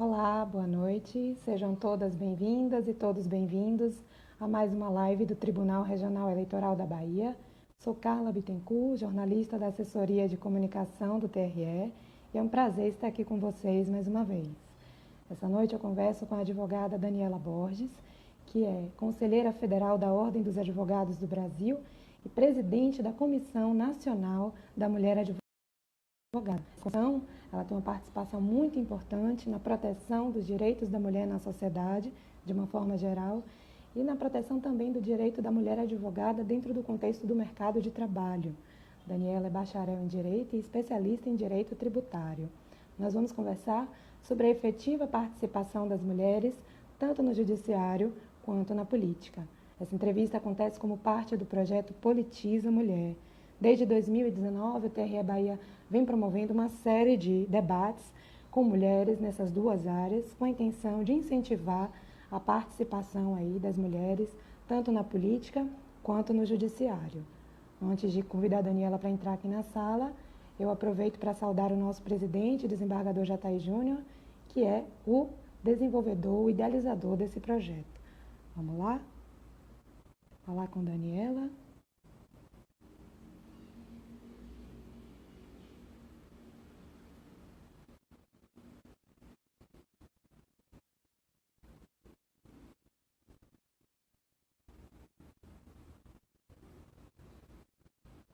Olá, boa noite. Sejam todas bem-vindas e todos bem-vindos a mais uma live do Tribunal Regional Eleitoral da Bahia. Sou Carla Bittencourt, jornalista da Assessoria de Comunicação do TRE, e é um prazer estar aqui com vocês mais uma vez. Essa noite eu converso com a advogada Daniela Borges, que é conselheira federal da Ordem dos Advogados do Brasil e presidente da Comissão Nacional da Mulher Advogada. Ela tem uma participação muito importante na proteção dos direitos da mulher na sociedade, de uma forma geral, e na proteção também do direito da mulher advogada dentro do contexto do mercado de trabalho. Daniela é bacharel em Direito e especialista em Direito Tributário. Nós vamos conversar sobre a efetiva participação das mulheres, tanto no judiciário quanto na política. Essa entrevista acontece como parte do projeto Politiza Mulher. Desde 2019, o TRE Bahia vem promovendo uma série de debates com mulheres nessas duas áreas, com a intenção de incentivar a participação aí das mulheres, tanto na política quanto no judiciário. Antes de convidar a Daniela para entrar aqui na sala, eu aproveito para saudar o nosso presidente, desembargador Jataí Júnior, que é o desenvolvedor, o idealizador desse projeto. Vamos lá? Falar com a Daniela.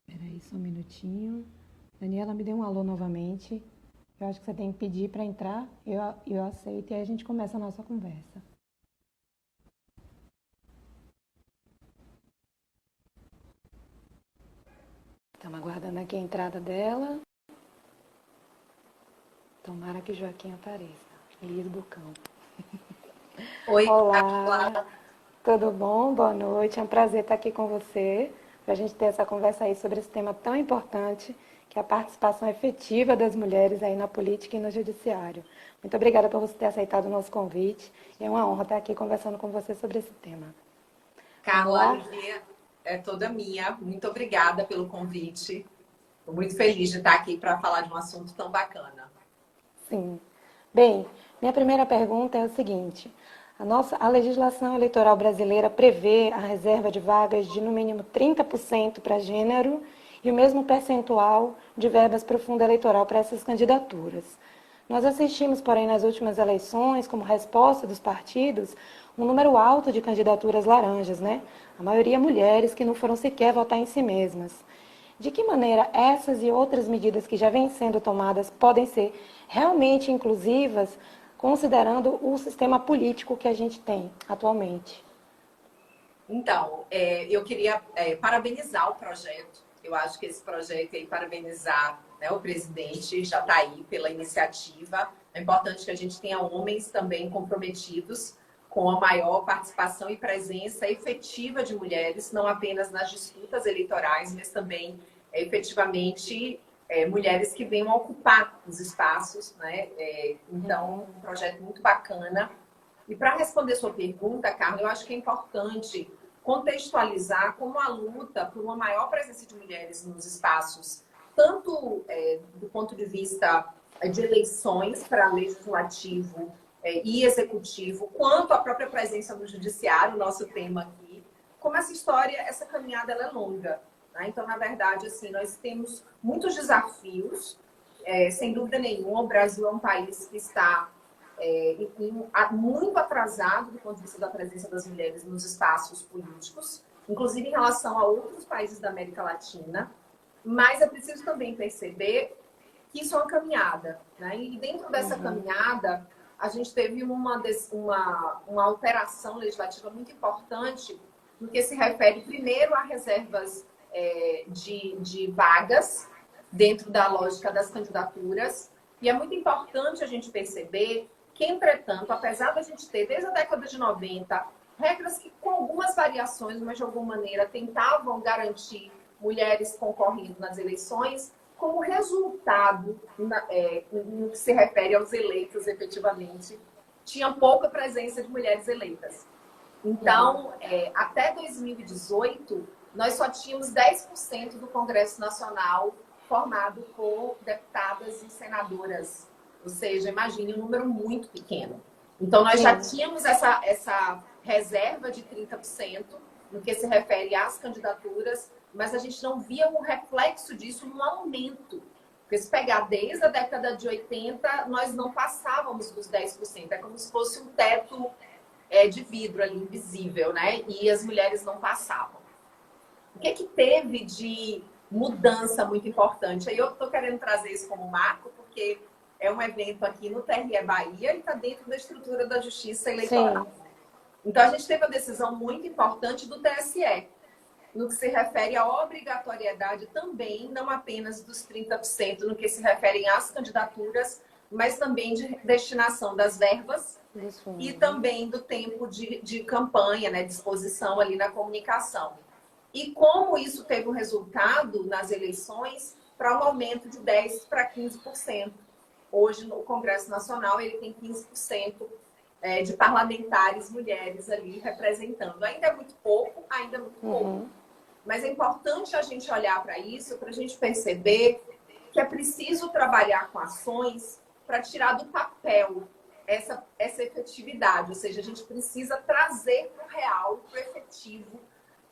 Peraí, só um minutinho. Daniela, me dê um alô novamente. Eu acho que você tem que pedir para entrar, eu aceito e aí a gente começa a nossa conversa. Estamos aguardando aqui a entrada dela. Tomara que Joaquim apareça. Liz Bucão. Oi, Olá, Carla. tudo bom? Boa noite. É um prazer estar aqui com você, para a gente ter essa conversa aí sobre esse tema tão importante, que é a participação efetiva das mulheres aí na política e no judiciário. Muito obrigada por você ter aceitado o nosso convite. É uma honra estar aqui conversando com você sobre esse tema. Vamos Carla, a lá? alegria é toda minha. Muito obrigada pelo convite. Estou muito feliz de estar aqui para falar de um assunto tão bacana. Sim. Bem, minha primeira pergunta é o seguinte: a legislação eleitoral brasileira prevê a reserva de vagas de no mínimo 30% para gênero e o mesmo percentual de verbas para o fundo eleitoral para essas candidaturas. Nós assistimos, porém, nas últimas eleições, como resposta dos partidos, um número alto de candidaturas laranjas, né? A maioria mulheres que não foram sequer votar em si mesmas. De que maneira essas e outras medidas que já vêm sendo tomadas podem ser realmente inclusivas, considerando o sistema político que a gente tem atualmente? Então, eu queria parabenizar o projeto. Eu acho que esse projeto aí, parabenizar, né, o presidente Jataí pela iniciativa. É importante que a gente tenha homens também comprometidos com a maior participação e presença efetiva de mulheres, não apenas nas disputas eleitorais, mas também efetivamente mulheres que venham a ocupar os espaços, né? Então, um projeto muito bacana. E para responder sua pergunta, Carla, eu acho que é importante contextualizar como a luta por uma maior presença de mulheres nos espaços, tanto do ponto de vista de eleições para legislativo e executivo, quanto a própria presença no judiciário, nosso tema aqui, como essa história, essa caminhada ela é longa. Né? Então, na verdade, assim, nós temos muitos desafios, sem dúvida nenhuma, o Brasil é um país que está muito atrasado do ponto de vista da presença das mulheres nos espaços políticos, inclusive em relação a outros países da América Latina, mas é preciso também perceber que isso é uma caminhada, né? E dentro dessa caminhada, a gente teve uma alteração legislativa muito importante no que se refere, primeiro, a reservas de vagas dentro da lógica das candidaturas. E é muito importante a gente perceber que, entretanto, apesar da gente ter, desde a década de 90, regras que, com algumas variações, mas de alguma maneira, tentavam garantir mulheres concorrendo nas eleições, como resultado, no que se refere aos eleitos, efetivamente, tinha pouca presença de mulheres eleitas. Então, até 2018, nós só tínhamos 10% do Congresso Nacional formado por deputadas e senadoras Ou seja, imagine um número muito pequeno. Então, nós Sim. já tínhamos essa reserva de 30% no que se refere às candidaturas, mas a gente não via um reflexo disso no aumento. Porque se pegar desde a década de 80, nós não passávamos dos 10%. É como se fosse um teto de vidro ali, invisível, né? E as mulheres não passavam. O que teve de mudança muito importante? Aí eu estou querendo trazer isso como marco, porque é um evento aqui no TRE Bahia e está dentro da estrutura da Justiça Eleitoral. Sim. Então, a gente teve uma decisão muito importante do TSE, no que se refere à obrigatoriedade também, não apenas dos 30% no que se refere às candidaturas, mas também de destinação das verbas e também do tempo de campanha, né, de exposição ali na comunicação. E como isso teve um resultado nas eleições para um aumento de 10% para 15%. Hoje, no Congresso Nacional, ele tem 15% de parlamentares mulheres ali representando. Ainda é muito pouco, ainda é muito pouco. Mas é importante a gente olhar para isso, para a gente perceber que é preciso trabalhar com ações para tirar do papel essa efetividade. Ou seja, a gente precisa trazer para o real, para o efetivo,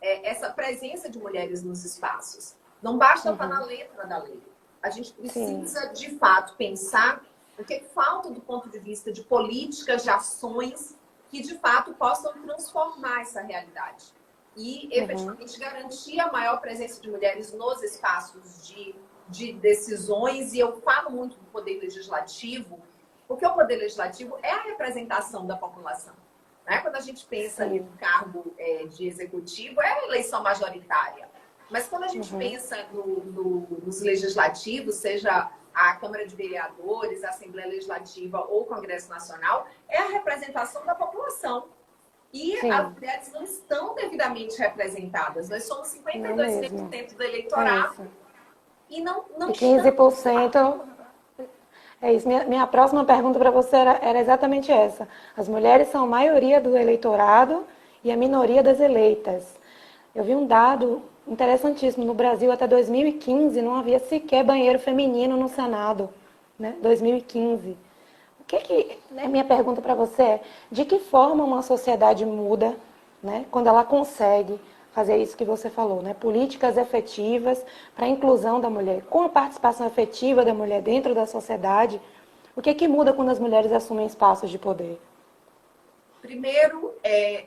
essa presença de mulheres nos espaços. Não basta estar na letra da lei. A gente precisa, de fato, pensar o que falta do ponto de vista de políticas, de ações que, de fato, possam transformar essa realidade. E, efetivamente, garantir a maior presença de mulheres nos espaços de decisões. E eu falo muito do poder legislativo, porque o poder legislativo é a representação da população. Né? Quando a gente pensa ali no cargo de executivo, é a eleição majoritária. Mas quando a gente pensa nos legislativos, seja a Câmara de Vereadores, a Assembleia Legislativa ou o Congresso Nacional, é a representação da população. E as mulheres não estão devidamente representadas. Nós somos 52% do eleitorado. E não 15%. É isso. Minha próxima pergunta para você era exatamente essa. As mulheres são a maioria do eleitorado e a minoria das eleitas. Eu vi um dado interessantíssimo. No Brasil, até 2015, não havia sequer banheiro feminino no Senado. Né? 2015. Minha pergunta para você é, de que forma uma sociedade muda, né, quando ela consegue fazer isso que você falou, né, políticas efetivas para a inclusão da mulher, com a participação efetiva da mulher dentro da sociedade, o que muda quando as mulheres assumem espaços de poder? Primeiro,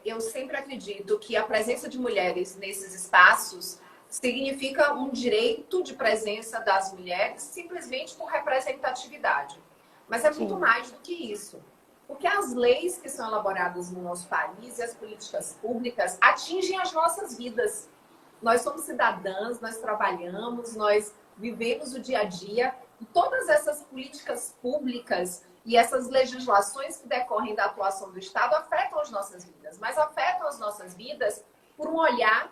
eu sempre acredito que a presença de mulheres nesses espaços significa um direito de presença das mulheres simplesmente por representatividade. Mas é muito mais do que isso. Porque as leis que são elaboradas no nosso país e as políticas públicas atingem as nossas vidas. Nós somos cidadãs, nós trabalhamos, nós vivemos o dia a dia. E todas essas políticas públicas e essas legislações que decorrem da atuação do Estado afetam as nossas vidas. Mas afetam as nossas vidas por um olhar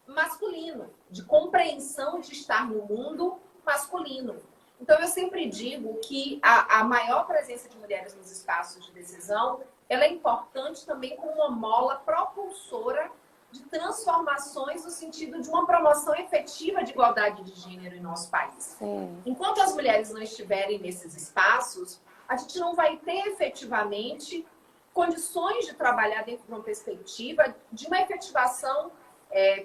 masculino, de compreensão de estar no mundo masculino. Então, eu sempre digo que a maior presença de mulheres nos espaços de decisão, ela é importante também como uma mola propulsora de transformações no sentido de uma promoção efetiva de igualdade de gênero em nosso país. Enquanto as mulheres não estiverem nesses espaços, a gente não vai ter efetivamente condições de trabalhar dentro de uma perspectiva de uma efetivação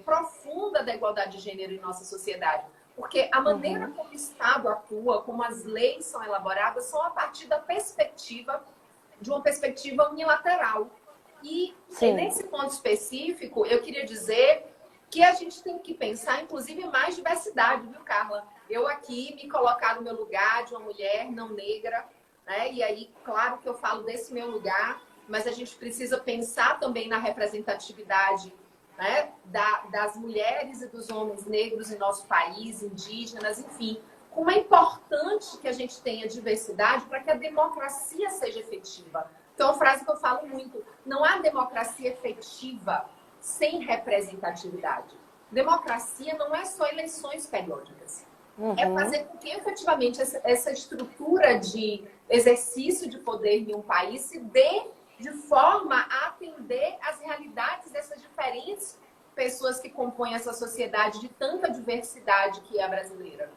profunda da igualdade de gênero em nossa sociedade. Porque a maneira como o Estado atua, como as leis são elaboradas, são a partir da perspectiva, de uma perspectiva unilateral. E nesse ponto específico, eu queria dizer que a gente tem que pensar, inclusive, em mais diversidade, viu, Carla? Eu aqui me colocar no meu lugar de uma mulher não negra, né? E aí, claro que eu falo desse meu lugar, mas a gente precisa pensar também na representatividade, né, das mulheres e dos homens negros em nosso país, indígenas, enfim. Como é importante que a gente tenha diversidade para que a democracia seja efetiva. Então, é uma frase que eu falo muito. Não há democracia efetiva sem representatividade. Democracia não é só eleições periódicas. É fazer com que, efetivamente, essa estrutura de exercício de poder em um país se dê de forma a atender às realidades dessas diferentes pessoas que compõem essa sociedade de tanta diversidade que é a brasileira.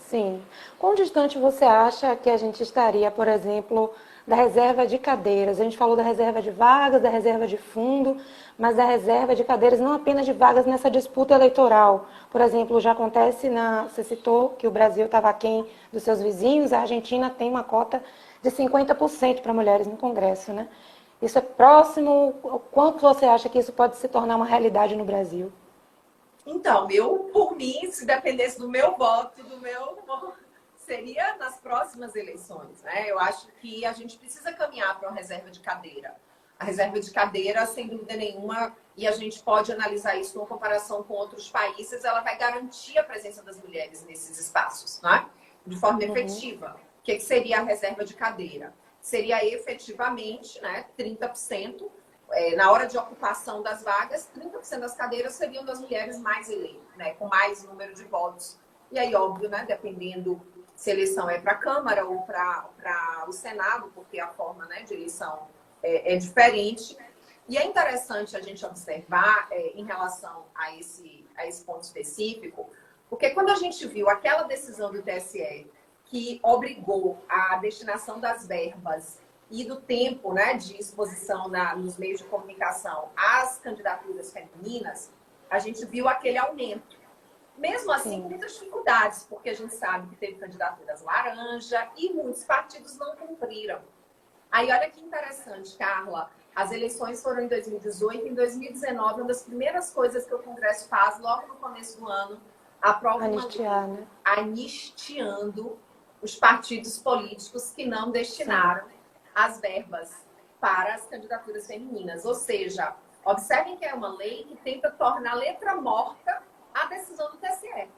Sim. Quão distante você acha que a gente estaria, por exemplo, da reserva de cadeiras? A gente falou da reserva de vagas, da reserva de fundo, mas da reserva de cadeiras não apenas de vagas nessa disputa eleitoral. Por exemplo, já acontece você citou que o Brasil estava aquém dos seus vizinhos, a Argentina tem uma cota de 50% para mulheres no Congresso, né? Isso é próximo? O quanto você acha que isso pode se tornar uma realidade no Brasil? Então, eu, por mim, se dependesse do meu voto, seria nas próximas eleições, né? Eu acho que a gente precisa caminhar para uma reserva de cadeira. A reserva de cadeira, sem dúvida nenhuma, e a gente pode analisar isso numa comparação com outros países, ela vai garantir a presença das mulheres nesses espaços, né? De forma efetiva. O que seria a reserva de cadeira? Seria efetivamente, né, 30%. Na hora de ocupação das vagas, 30% das cadeiras seriam das mulheres mais eleitas, né, com mais número de votos. E aí, óbvio, né, dependendo se a eleição é para a Câmara ou para o Senado, porque a forma, né, de eleição é diferente. E é interessante a gente observar em relação a esse ponto específico, porque quando a gente viu aquela decisão do TSE que obrigou a destinação das verbas e do tempo, né, de exposição nos meios de comunicação às candidaturas femininas, a gente viu aquele aumento. Mesmo assim, com muitas dificuldades, porque a gente sabe que teve candidaturas laranja e muitos partidos não cumpriram. Aí, olha que interessante, Carla. As eleições foram em 2018. Em 2019, uma das primeiras coisas que o Congresso faz, logo no começo do ano, aprova uma lei Né? anistiando os partidos políticos que não destinaram as verbas para as candidaturas femininas. Ou seja, observem que é uma lei que tenta tornar letra morta a decisão do TSE.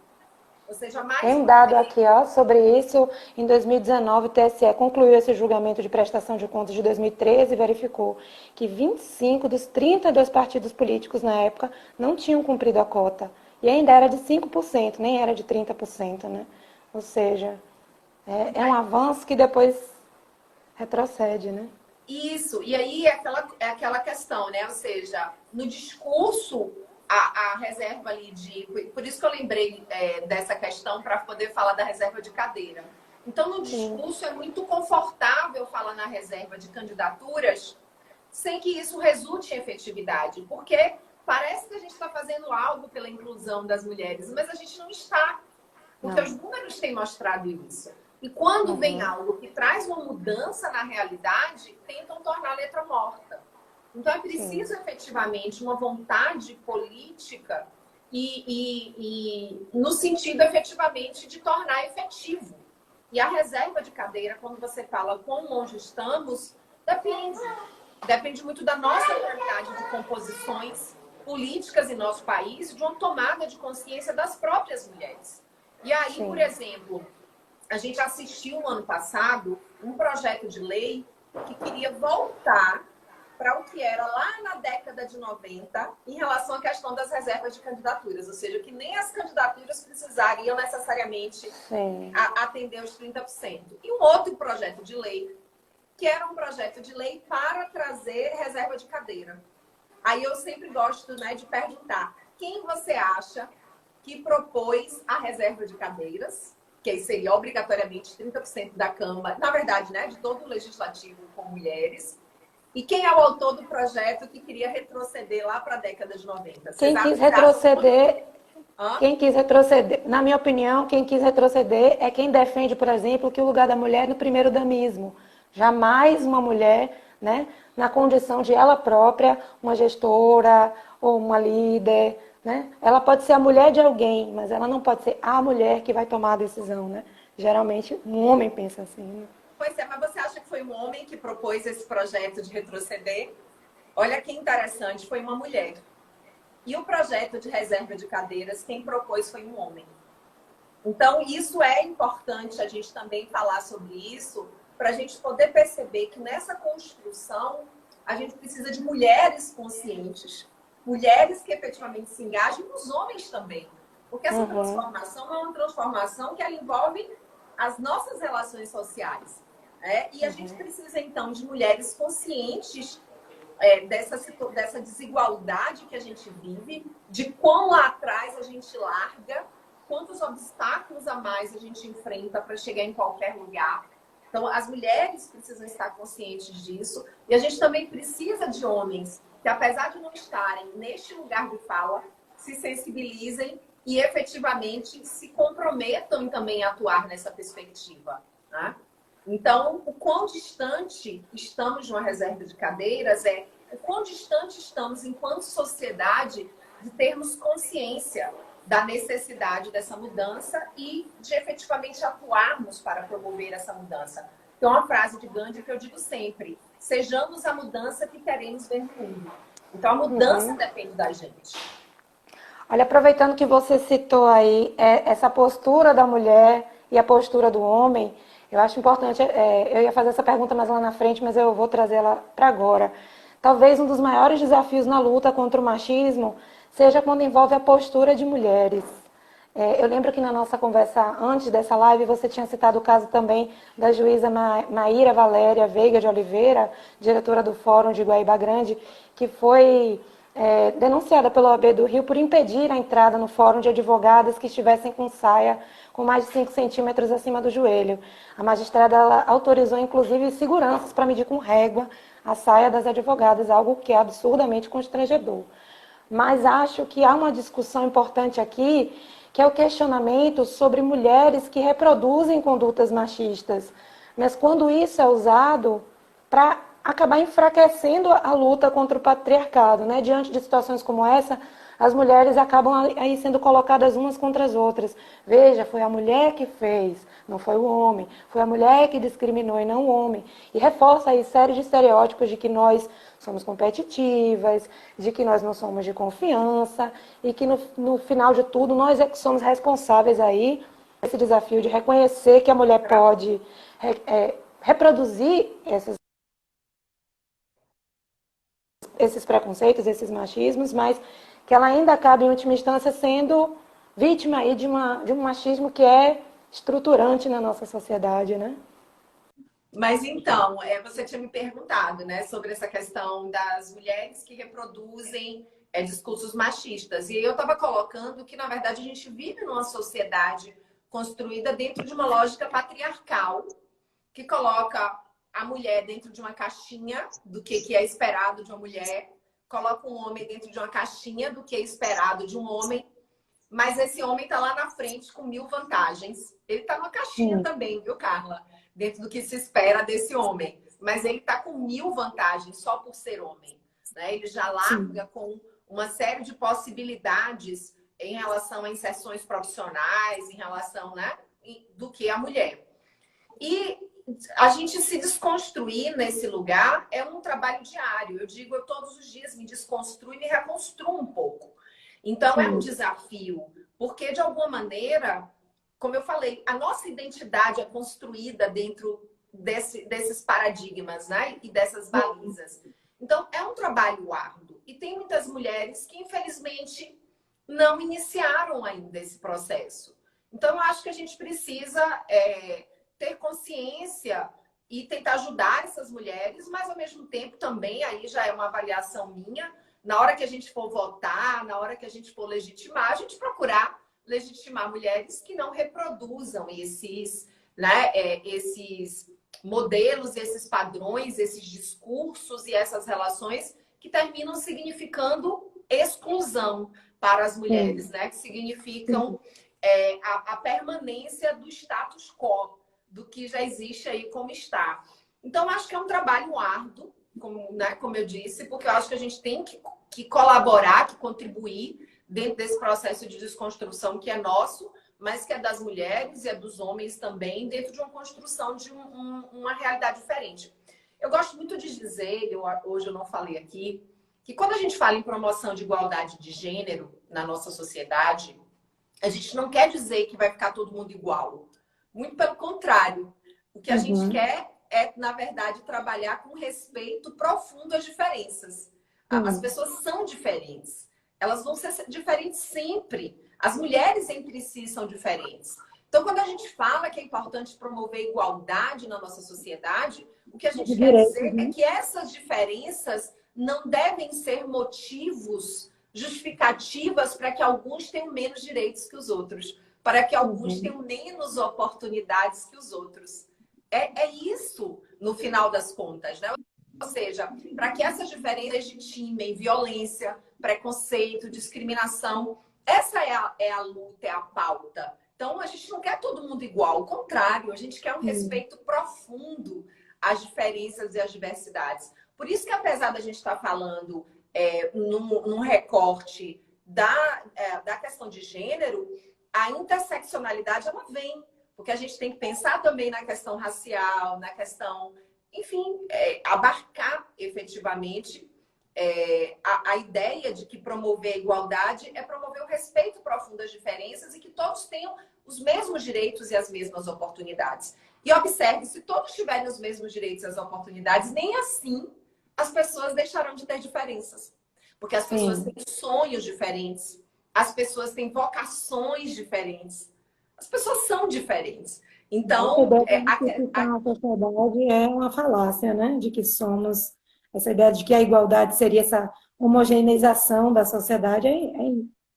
Ou seja, mais tem um dado aqui sobre isso. Em 2019, o TSE concluiu esse julgamento de prestação de contas de 2013 e verificou que 25 dos 32 partidos políticos na época não tinham cumprido a cota. E ainda era de 5%, nem era de 30%, né? Ou seja, é um avanço que depois retrocede, né? Isso, e aí é aquela questão, né? Ou seja, no discurso, a reserva ali Por isso que eu lembrei dessa questão para poder falar da reserva de cadeira. Então, no discurso, é muito confortável falar na reserva de candidaturas sem que isso resulte em efetividade, porque parece que a gente está fazendo algo pela inclusão das mulheres, mas a gente não está, porque os números têm mostrado isso. E quando vem algo que traz uma mudança na realidade, tentam tornar a letra morta. Então, é preciso efetivamente uma vontade política e no sentido efetivamente de tornar efetivo. E a reserva de cadeira, quando você fala quão longe estamos, depende. Depende muito da nossa realidade de composições políticas em nosso país, de uma tomada de consciência das próprias mulheres. E aí, por exemplo, a gente assistiu no ano passado um projeto de lei que queria voltar para o que era lá na década de 90 em relação à questão das reservas de candidaturas, ou seja, que nem as candidaturas precisariam necessariamente atender os 30%. E um outro projeto de lei, que era um projeto de lei para trazer reserva de cadeira. Aí eu sempre gosto, né, de perguntar, quem você acha que propôs a reserva de cadeiras, que seria obrigatoriamente 30% da Câmara, na verdade, né, de todo o Legislativo com mulheres, e quem é o autor do projeto que queria retroceder lá para a década de 90? Quem quis retroceder, na minha opinião, quem quis retroceder é quem defende, por exemplo, que o lugar da mulher é no primeiro-damismo. Jamais uma mulher, né, na condição de ela própria, uma gestora ou uma líder, né? Ela pode ser a mulher de alguém, mas ela não pode ser a mulher que vai tomar a decisão, né? Geralmente, um homem pensa assim, né? Pois é, mas você acha que foi um homem que propôs esse projeto de retroceder? Olha que interessante, foi uma mulher. E o projeto de reserva de cadeiras, quem propôs foi um homem. Então, isso é importante a gente também falar sobre isso, para a gente poder perceber que nessa construção a gente precisa de mulheres conscientes, mulheres que efetivamente se engajem, e os homens também. Porque essa transformação é uma transformação que ela envolve as nossas relações sociais. E a gente precisa, então, de mulheres conscientes dessa desigualdade que a gente vive, de quão lá atrás a gente larga quantos obstáculos a mais a gente enfrenta para chegar em qualquer lugar. Então, as mulheres precisam estar conscientes disso. E a gente também precisa de homens que, apesar de não estarem neste lugar de fala, se sensibilizem e efetivamente se comprometam também a atuar nessa perspectiva, né? Então, o quão distante estamos de uma reserva de cadeiras o quão distante estamos, enquanto sociedade, de termos consciência da necessidade dessa mudança e de efetivamente atuarmos para promover essa mudança. Tem uma frase de Gandhi que eu digo sempre: sejamos a mudança que queremos ver no mundo. Então, a mudança depende da gente. Olha, aproveitando que você citou aí essa postura da mulher e a postura do homem, eu acho importante, eu ia fazer essa pergunta mais lá na frente, mas eu vou trazer ela para agora. Talvez um dos maiores desafios na luta contra o machismo seja quando envolve a postura de mulheres. Eu lembro que na nossa conversa antes dessa live você tinha citado o caso também da juíza Maíra Valéria Veiga de Oliveira, diretora do Fórum de Guaíba Grande, que foi denunciada pela OAB do Rio por impedir a entrada no fórum de advogadas que estivessem com saia com mais de 5 centímetros acima do joelho. A magistrada ela autorizou, inclusive, seguranças para medir com régua a saia das advogadas, algo que é absurdamente constrangedor. Mas acho que há uma discussão importante aqui, que é o questionamento sobre mulheres que reproduzem condutas machistas. Mas quando isso é usado para acabar enfraquecendo a luta contra o patriarcado, né? Diante de situações como essa, as mulheres acabam aí sendo colocadas umas contra as outras. Veja, foi a mulher que fez, não foi o homem. Foi a mulher que discriminou e não o homem. E reforça aí série de estereótipos de que nós somos competitivas, de que nós não somos de confiança e que no final de tudo nós é que somos responsáveis aí esse desafio de reconhecer que a mulher pode reproduzir esses preconceitos, esses machismos, mas que ela ainda acaba, em última instância, sendo vítima aí de um machismo que é estruturante na nossa sociedade, né? Mas então, você tinha me perguntado, né, sobre essa questão das mulheres que reproduzem discursos machistas. E eu estava colocando que, na verdade, a gente vive numa sociedade construída dentro de uma lógica patriarcal, que coloca a mulher dentro de uma caixinha do que é esperado de uma mulher, coloca um homem dentro de uma caixinha do que é esperado de um homem, mas esse homem está lá na frente com 1000 vantagens. Ele está numa caixinha também, viu, Carla? Dentro do que se espera desse homem. Mas ele está com 1000 vantagens só por ser homem, né? Ele já larga com uma série de possibilidades em relação a inserções profissionais, em relação, né, do que a mulher. E a gente se desconstruir nesse lugar é um trabalho diário. Eu digo, eu todos os dias me desconstruo e me reconstruo um pouco. Então, é um desafio, porque, de alguma maneira, como eu falei, a nossa identidade é construída dentro desses paradigmas, né? E dessas balizas. Então, é um trabalho árduo. E tem muitas mulheres que, infelizmente, não iniciaram ainda esse processo. Então, eu acho que a gente precisa ter consciência e tentar ajudar essas mulheres, mas, ao mesmo tempo, também, aí já é uma avaliação minha, na hora que a gente for votar, na hora que a gente for legitimar, a gente procurar legitimar mulheres que não reproduzam esses, né, esses modelos, esses padrões, esses discursos e essas relações que terminam significando exclusão para as mulheres, né? Que significam a permanência do status quo, do que já existe aí como está. Então, acho que é um trabalho árduo, como eu disse, porque eu acho que a gente tem que colaborar, que contribuir dentro desse processo de desconstrução que é nosso, mas que é das mulheres e é dos homens também, dentro de uma construção de uma realidade diferente. Eu gosto muito de dizer, hoje eu não falei aqui, que quando a gente fala em promoção de igualdade de gênero na nossa sociedade, a gente não quer dizer que vai ficar todo mundo igual. Muito pelo contrário. O que a gente quer é, na verdade, trabalhar com respeito profundo às diferenças. As pessoas são diferentes. Elas vão ser diferentes sempre. As mulheres entre si são diferentes. Então, quando a gente fala que é importante promover igualdade na nossa sociedade, o que a gente quer dizer é que essas diferenças não devem ser motivos, justificativas para que alguns tenham menos direitos que os outros. para que alguns tenham menos oportunidades que os outros. É isso, no final das contas, né? Ou seja, para que essas diferenças legitimem violência, preconceito, discriminação, essa é a luta, é a pauta. Então, a gente não quer todo mundo igual, ao contrário, a gente quer um respeito profundo às diferenças e às diversidades. Por isso que, apesar da gente estar falando num recorte da questão de gênero, a interseccionalidade ela vem, porque a gente tem que pensar também na questão racial, na questão, enfim, abarcar efetivamente a ideia de que promover a igualdade é promover o respeito profundo às diferenças e que todos tenham os mesmos direitos e as mesmas oportunidades. E observe, se todos tiverem os mesmos direitos e as oportunidades, nem assim as pessoas deixarão de ter diferenças. Porque as pessoas têm sonhos diferentes, as pessoas têm vocações diferentes, as pessoas são diferentes. Então, a sociedade é uma falácia, né? De que somos, essa ideia de que a igualdade seria essa homogeneização da sociedade é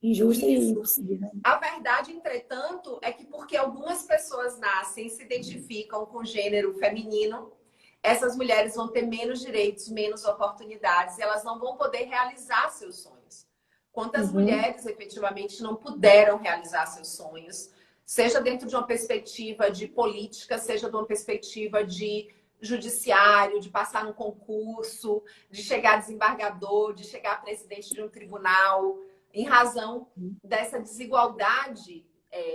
injusta e impossível. A verdade, entretanto, é que porque algumas pessoas nascem e se identificam com o gênero feminino, essas mulheres vão ter menos direitos, menos oportunidades, e elas não vão poder realizar seus sonhos. Quantas mulheres efetivamente não puderam realizar seus sonhos, seja dentro de uma perspectiva de política, seja de uma perspectiva de judiciário, de passar num concurso, de chegar a desembargador, de chegar a presidente de um tribunal, em razão dessa desigualdade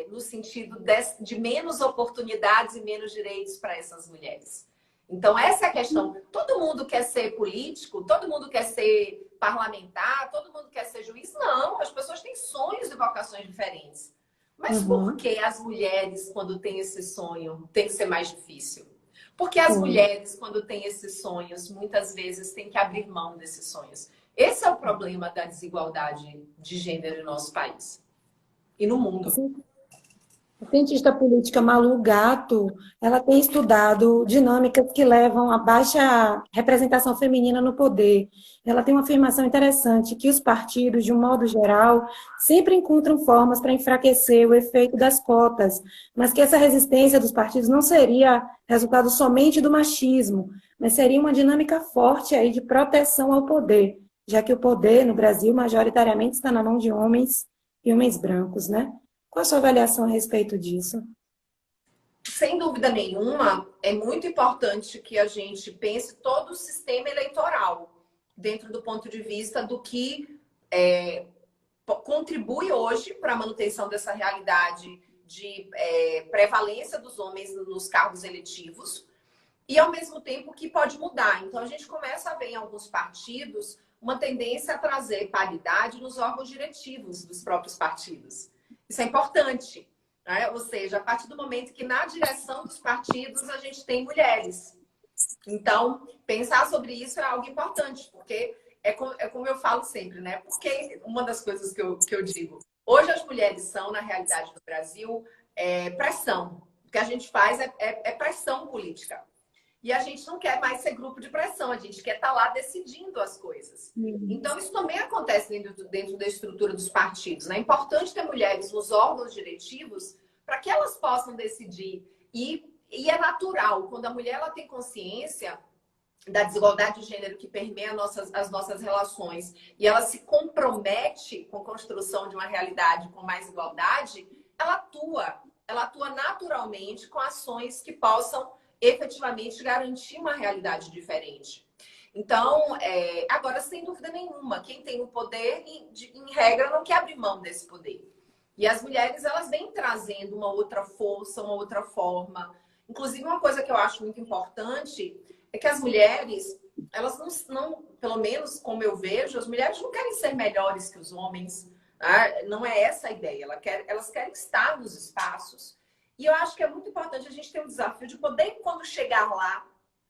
no sentido de menos oportunidades e menos direitos para essas mulheres. Então, essa é a questão. Todo mundo quer ser político, todo mundo quer ser parlamentar, todo mundo quer ser juiz. Não, as pessoas têm sonhos e vocações diferentes. Mas por que as mulheres, quando têm esse sonho, tem que ser mais difícil? Porque as mulheres, quando têm esses sonhos, muitas vezes têm que abrir mão desses sonhos. Esse é o problema da desigualdade de gênero no nosso país e no mundo. A cientista política Malu Gato, ela tem estudado dinâmicas que levam a baixa representação feminina no poder. Ela tem uma afirmação interessante que os partidos, de um modo geral, sempre encontram formas para enfraquecer o efeito das cotas, mas que essa resistência dos partidos não seria resultado somente do machismo, mas seria uma dinâmica forte aí de proteção ao poder, já que o poder no Brasil majoritariamente está na mão de homens e homens brancos, né? Qual a sua avaliação a respeito disso? Sem dúvida nenhuma, é muito importante que a gente pense todo o sistema eleitoral dentro do ponto de vista do que contribui hoje para a manutenção dessa realidade de prevalência dos homens nos cargos eletivos e, ao mesmo tempo, que pode mudar. Então, a gente começa a ver em alguns partidos uma tendência a trazer paridade nos órgãos diretivos dos próprios partidos. Isso é importante, né? Ou seja, a partir do momento que na direção dos partidos a gente tem mulheres. Então, pensar sobre isso é algo importante, porque é como eu falo sempre, né? Porque uma das coisas que eu digo, hoje as mulheres são, na realidade do Brasil, pressão. O que a gente faz é pressão política. E a gente não quer mais ser grupo de pressão, a gente quer estar lá decidindo as coisas. Então, isso também acontece dentro da estrutura dos partidos, né? É importante ter mulheres nos órgãos diretivos para que elas possam decidir. E é natural, quando a mulher ela tem consciência da desigualdade de gênero que permeia as nossas relações e ela se compromete com a construção de uma realidade com mais igualdade, ela atua naturalmente com ações que possam efetivamente garantir uma realidade diferente. Então, agora, sem dúvida nenhuma, quem tem o poder, em regra, não quer abrir mão desse poder. E as mulheres, elas vêm trazendo uma outra força, uma outra forma. Inclusive, uma coisa que eu acho muito importante é que as mulheres, elas não pelo menos como eu vejo, as mulheres não querem ser melhores que os homens. Tá? Não é essa a ideia. Elas querem estar nos espaços. E eu acho que é muito importante a gente ter um desafio de poder, quando chegar lá,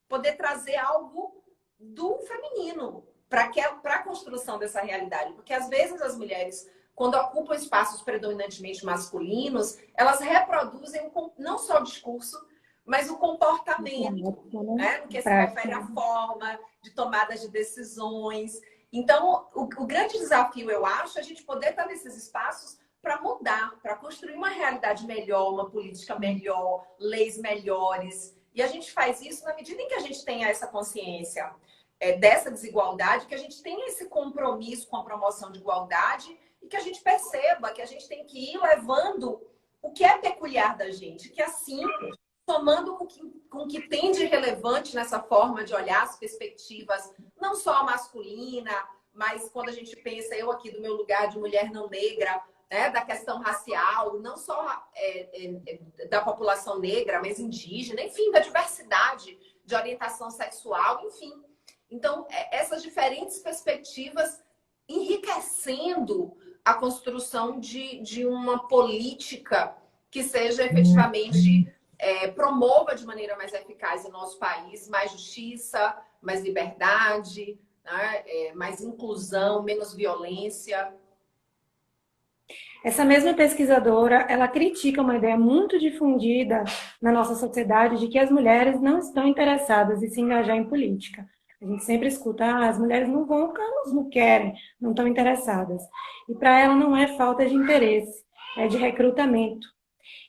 poder trazer algo do feminino para a construção dessa realidade. Porque, às vezes, as mulheres, quando ocupam espaços predominantemente masculinos, elas reproduzem não só o discurso, mas o comportamento, né? No que se refere à forma de tomadas de decisões. Então, o grande desafio, eu acho, é a gente poder estar nesses espaços para mudar, para construir uma realidade melhor, uma política melhor, leis melhores. E a gente faz isso na medida em que a gente tenha essa consciência dessa desigualdade, que a gente tenha esse compromisso com a promoção de igualdade e que a gente perceba que a gente tem que ir levando o que é peculiar da gente, que assim, somando com o que tem de relevante nessa forma de olhar as perspectivas, não só a masculina, mas quando a gente pensa, eu aqui do meu lugar de mulher não negra, né, da questão racial, não só da população negra, mas indígena, enfim, da diversidade de orientação sexual, enfim. Então, essas diferentes perspectivas enriquecendo a construção de uma política que seja efetivamente promova de maneira mais eficaz o nosso país mais justiça, mais liberdade, né? Mais inclusão, menos violência. Essa mesma pesquisadora, ela critica uma ideia muito difundida na nossa sociedade de que as mulheres não estão interessadas em se engajar em política. A gente sempre escuta, as mulheres não vão porque elas não querem, não estão interessadas. E para ela não é falta de interesse, é de recrutamento.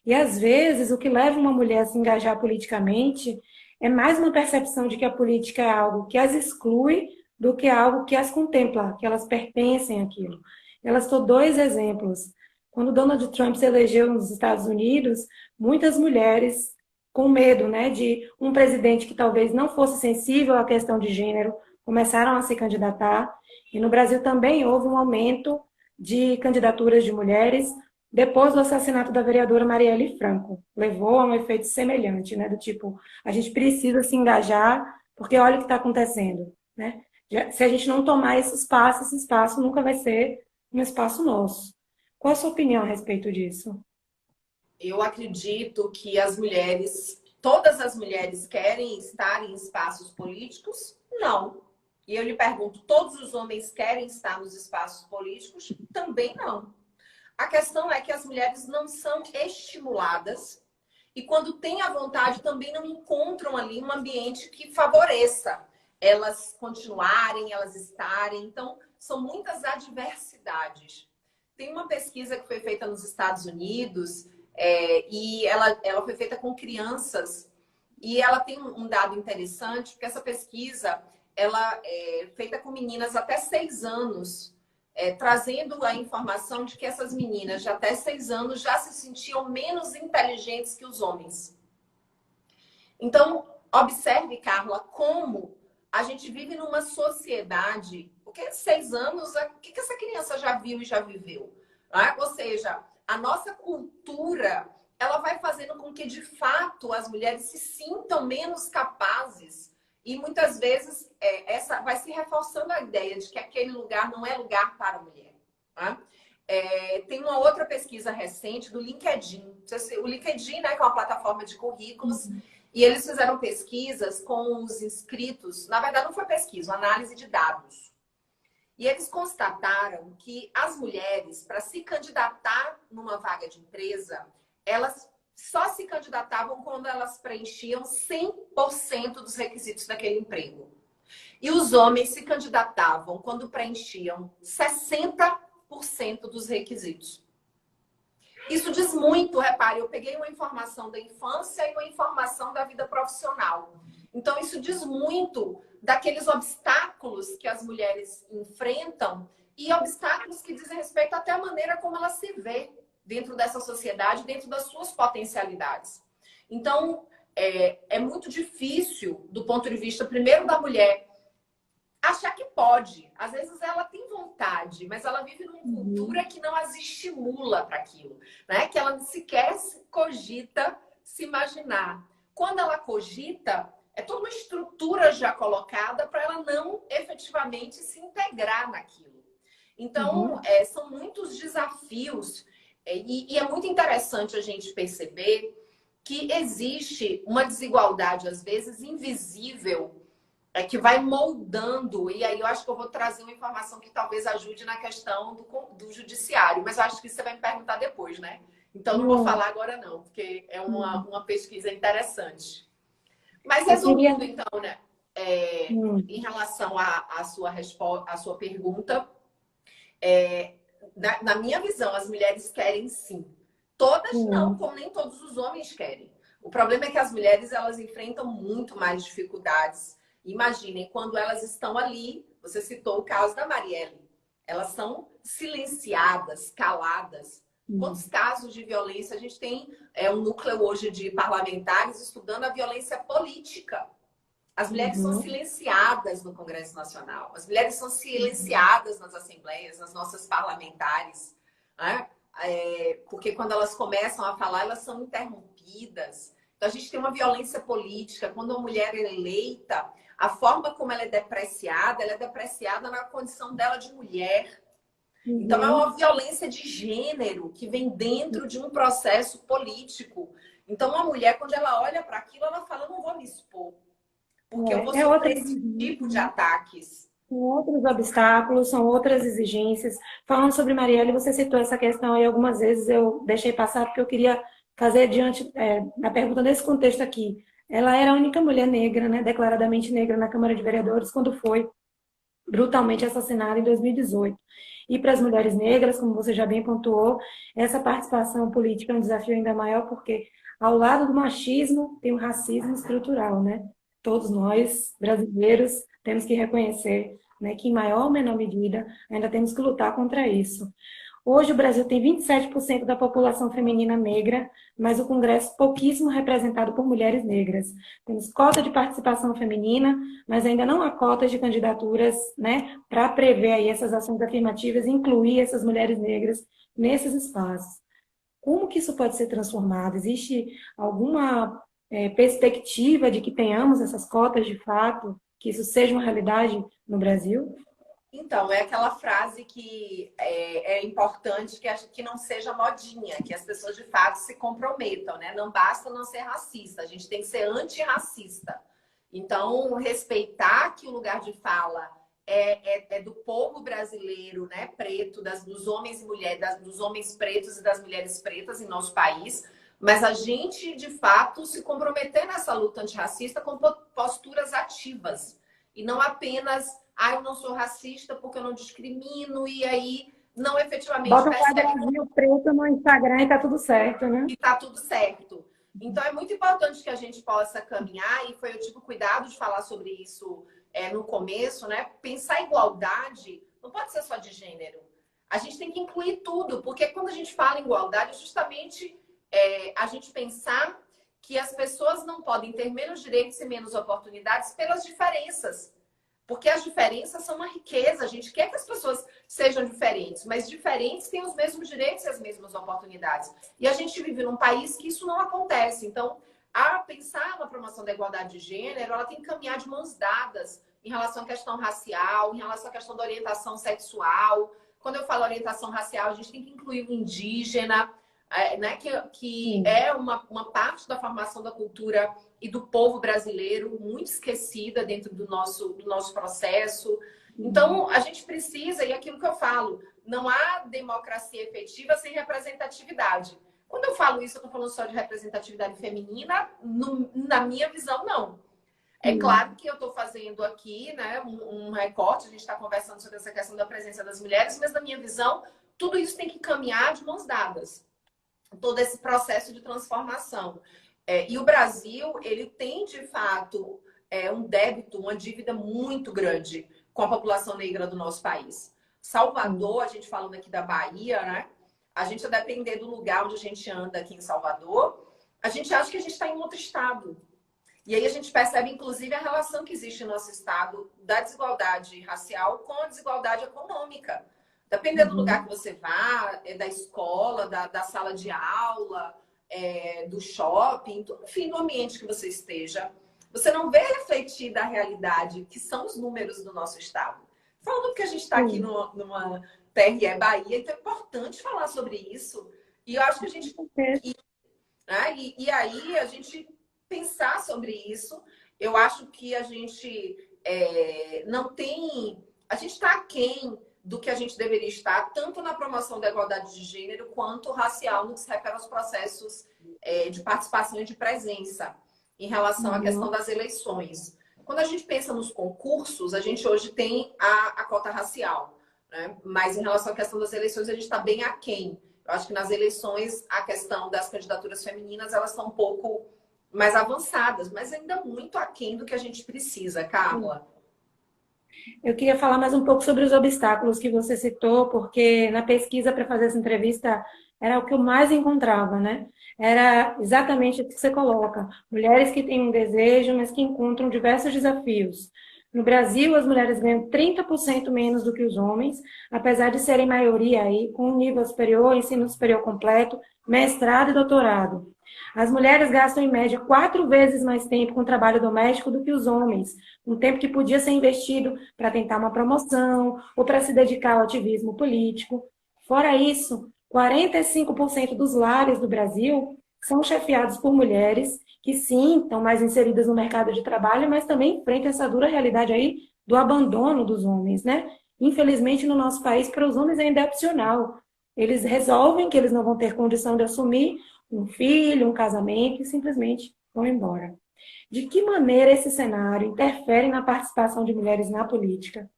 E às vezes o que leva uma mulher a se engajar politicamente é mais uma percepção de que a política é algo que as exclui do que algo que as contempla, que elas pertencem àquilo. Ela citou dois exemplos. Quando Donald Trump se elegeu nos Estados Unidos, muitas mulheres, com medo, né, de um presidente que talvez não fosse sensível à questão de gênero, começaram a se candidatar. E no Brasil também houve um aumento de candidaturas de mulheres depois do assassinato da vereadora Marielle Franco. Levou a um efeito semelhante, né, do tipo, a gente precisa se engajar, porque olha o que está acontecendo, né? Se a gente não tomar esse espaço nunca vai ser um espaço nosso. Qual a sua opinião a respeito disso? Eu acredito que as mulheres, todas as mulheres querem estar em espaços políticos? Não. E eu lhe pergunto, todos os homens querem estar nos espaços políticos? Também não. A questão é que as mulheres não são estimuladas e quando têm a vontade também não encontram ali um ambiente que favoreça elas continuarem, elas estarem. Então, são muitas adversidades. Tem uma pesquisa que foi feita nos Estados Unidos e ela foi feita com crianças e ela tem um dado interessante, porque essa pesquisa ela é feita com meninas até 6 anos, trazendo a informação de que essas meninas de até 6 anos já se sentiam menos inteligentes que os homens. Então, observe, Carla, como a gente vive numa sociedade, porque 6 anos, o que essa criança já viu e já viveu? Né? Ou seja, a nossa cultura, ela vai fazendo com que, de fato, as mulheres se sintam menos capazes e, muitas vezes, essa vai se reforçando a ideia de que aquele lugar não é lugar para a mulher. Né? Tem uma outra pesquisa recente do LinkedIn. O LinkedIn, né, que é uma plataforma de currículos, e eles fizeram pesquisas com os inscritos. Na verdade, não foi pesquisa, uma análise de dados. E eles constataram que as mulheres, para se candidatar numa vaga de empresa, elas só se candidatavam quando elas preenchiam 100% dos requisitos daquele emprego. E os homens se candidatavam quando preenchiam 60% dos requisitos. Isso diz muito, repare, eu peguei uma informação da infância e uma informação da vida profissional. Então, isso diz muito daqueles obstáculos que as mulheres enfrentam e obstáculos que dizem respeito até à maneira como ela se vê dentro dessa sociedade, dentro das suas potencialidades. Então, é muito difícil, do ponto de vista, primeiro, da mulher achar que pode. Às vezes ela tem vontade, mas ela vive numa cultura que não as estimula para aquilo, né? Que ela sequer cogita se imaginar. Quando ela cogita, é toda uma estrutura já colocada para ela não efetivamente se integrar naquilo. Então, são muitos desafios e é muito interessante a gente perceber que existe uma desigualdade, às vezes, invisível, que vai moldando, e aí eu acho que eu vou trazer uma informação que talvez ajude na questão do judiciário, mas eu acho que você vai me perguntar depois, né? Então não vou falar agora não, porque é uma pesquisa interessante. Mas resumindo, então, né? Em relação à sua pergunta, na minha visão, as mulheres querem sim. Todas não, Sim. como nem todos os homens querem. O problema é que as mulheres, elas enfrentam muito mais dificuldades. Imaginem, quando elas estão ali, você citou o caso da Marielle, elas são silenciadas, caladas. Quantos casos de violência a gente tem? Um núcleo hoje de parlamentares estudando a violência política. As mulheres são Uhum. silenciadas no Congresso Nacional. As mulheres são silenciadas nas assembleias, nas nossas parlamentares, né? Porque quando elas começam a falar, elas são interrompidas. Então, a gente tem uma violência política. Quando uma mulher é eleita, a forma como ela é depreciada na condição dela de mulher. Então, é Uhum. uma violência de gênero que vem dentro de um processo político. Então, uma mulher, quando ela olha para aquilo, ela fala: eu não vou me expor, porque eu vou É outra sofrer esse exigência, tipo de né? ataques. São outros obstáculos, são outras exigências. Falando sobre Marielle, você citou essa questão aí algumas vezes, eu deixei passar porque eu queria fazer diante da pergunta nesse contexto aqui. Ela era a única mulher negra, né, declaradamente negra na Câmara de Vereadores quando foi brutalmente assassinada em 2018. E para as mulheres negras, como você já bem pontuou, essa participação política é um desafio ainda maior porque ao lado do machismo tem o racismo estrutural, né? Todos nós, brasileiros, temos que reconhecer, né, que em maior ou menor medida ainda temos que lutar contra isso. Hoje o Brasil tem 27% da população feminina negra, mas o Congresso pouquíssimo representado por mulheres negras. Temos cota de participação feminina, mas ainda não há cotas de candidaturas, né, para prever aí essas ações afirmativas e incluir essas mulheres negras nesses espaços. Como que isso pode ser transformado? Existe alguma perspectiva de que tenhamos essas cotas de fato, que isso seja uma realidade no Brasil? Então, é aquela frase que é importante que não seja modinha, que as pessoas de fato se comprometam, né? Não basta não ser racista, a gente tem que ser antirracista. Então, respeitar que o lugar de fala é do povo brasileiro, né? Preto, dos homens e mulheres, dos homens pretos e das mulheres pretas em nosso país, mas a gente, de fato, se comprometer nessa luta antirracista com posturas ativas e não apenas eu não sou racista porque eu não discrimino, e aí não efetivamente Bota um percebe quadradinho preto no Instagram e tá tudo certo, né? que está tudo certo. Então é muito importante que a gente possa caminhar, e eu tive cuidado de falar sobre isso no começo, né? Pensar igualdade não pode ser só de gênero. A gente tem que incluir tudo, porque quando a gente fala em igualdade, é justamente a gente pensar que as pessoas não podem ter menos direitos e menos oportunidades pelas diferenças. Porque as diferenças são uma riqueza. A gente quer que as pessoas sejam diferentes, mas diferentes têm os mesmos direitos e as mesmas oportunidades. E a gente vive num país que isso não acontece. Então, a pensar na promoção da igualdade de gênero, ela tem que caminhar de mãos dadas em relação à questão racial, em relação à questão da orientação sexual. Quando eu falo orientação racial, a gente tem que incluir o indígena, né, que Sim. é uma parte da formação da cultura e do povo brasileiro, muito esquecida dentro do nosso processo. Então, a gente precisa, e aquilo que eu falo, não há democracia efetiva sem representatividade. Quando eu falo isso, eu estou falando só de representatividade feminina, na minha visão, não. É Sim. claro que eu estou fazendo aqui, né, um recorte, a gente está conversando sobre essa questão da presença das mulheres, mas na minha visão, tudo isso tem que caminhar de mãos dadas. Todo esse processo de transformação. E o Brasil, ele tem, de fato, um débito, uma dívida muito grande com a população negra do nosso país. Sim. Salvador, a gente falando aqui da Bahia, né? A gente, a depender do lugar onde a gente anda aqui em Salvador, a gente acha que a gente está em outro estado. E aí a gente percebe, inclusive, a relação que existe no nosso estado da desigualdade racial com a desigualdade econômica. Dependendo do lugar Uhum. que você vá, da escola, da sala de aula, do shopping, enfim, do ambiente que você esteja, você não vê refletida a realidade, que são os números do nosso estado. Falando que a gente está aqui Sim. numa TRE Bahia, então é importante falar sobre isso. E eu acho que a gente Com certeza. né? E aí a gente pensar sobre isso, eu acho que a gente não tem. A gente está aquém do que a gente deveria estar, tanto na promoção da igualdade de gênero quanto racial, no que se refere aos processos de participação e de presença em relação à questão Uhum. das eleições. Quando a gente pensa nos concursos, a gente hoje tem a cota racial. né? Mas em relação à questão das eleições, a gente está bem aquém. Eu acho que nas eleições, a questão das candidaturas femininas, elas estão um pouco mais avançadas, mas ainda muito aquém do que a gente precisa, Carla. Eu queria falar mais um pouco sobre os obstáculos que você citou, porque na pesquisa para fazer essa entrevista era o que eu mais encontrava, né? Era exatamente o que você coloca. Mulheres que têm um desejo, mas que encontram diversos desafios. No Brasil, as mulheres ganham 30% menos do que os homens, apesar de serem maioria aí, com um nível superior, ensino superior completo, mestrado e doutorado. As mulheres gastam, em média, 4 vezes mais tempo com trabalho doméstico do que os homens, um tempo que podia ser investido para tentar uma promoção ou para se dedicar ao ativismo político. Fora isso, 45% dos lares do Brasil são chefiados por mulheres que, sim, estão mais inseridas no mercado de trabalho, mas também enfrentam essa dura realidade aí do abandono dos homens, né? Infelizmente, no nosso país, para os homens ainda é opcional. Eles resolvem que eles não vão ter condição de assumir um filho, um casamento e simplesmente vão embora. De que maneira esse cenário interfere na participação de mulheres na política?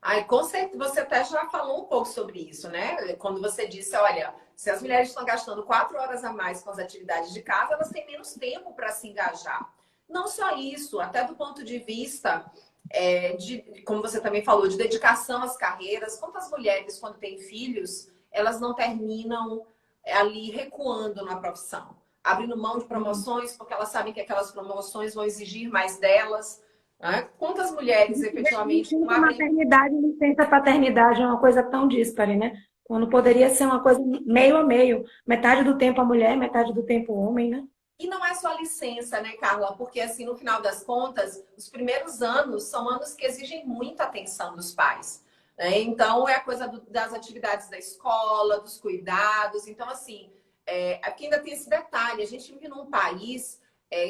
Aí, com certeza, você até já falou um pouco sobre isso, né? Quando você disse, olha, se as mulheres estão gastando 4 horas a mais com as atividades de casa, elas têm menos tempo para se engajar. Não só isso, até do ponto de vista como você também falou, de dedicação às carreiras. Quantas mulheres, quando têm filhos, elas não terminam ali recuando na profissão, abrindo mão de promoções, porque elas sabem que aquelas promoções vão exigir mais delas, né? Quantas mulheres efetivamente Licença abrem. maternidade e licença paternidade é uma coisa tão díspare, né? Quando poderia ser uma coisa meio a meio. Metade do tempo a mulher, metade do tempo o homem, né? E não é só licença, né, Carla? Porque, assim, no final das contas, os primeiros anos são anos que exigem muita atenção dos pais, né? Então, é a coisa das atividades da escola, dos cuidados. Então, assim, aqui ainda tem esse detalhe. A gente vive num país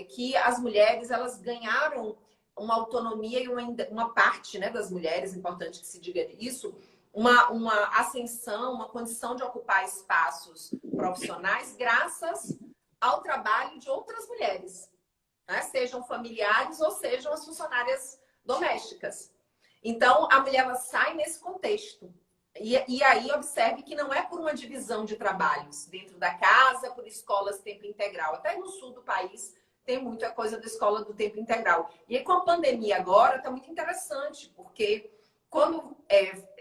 que as mulheres, elas ganharam uma autonomia e uma parte, né, das mulheres, importante que se diga isso, uma ascensão, uma condição de ocupar espaços profissionais graças ao trabalho de outras mulheres, né? Sejam familiares ou sejam as funcionárias domésticas. Então, a mulher ela sai nesse contexto. E aí, observe que não é por uma divisão de trabalhos dentro da casa, por escolas tempo integral. Até no sul do país tem muita coisa da escola do tempo integral. E aí, com a pandemia agora, está muito interessante, porque quando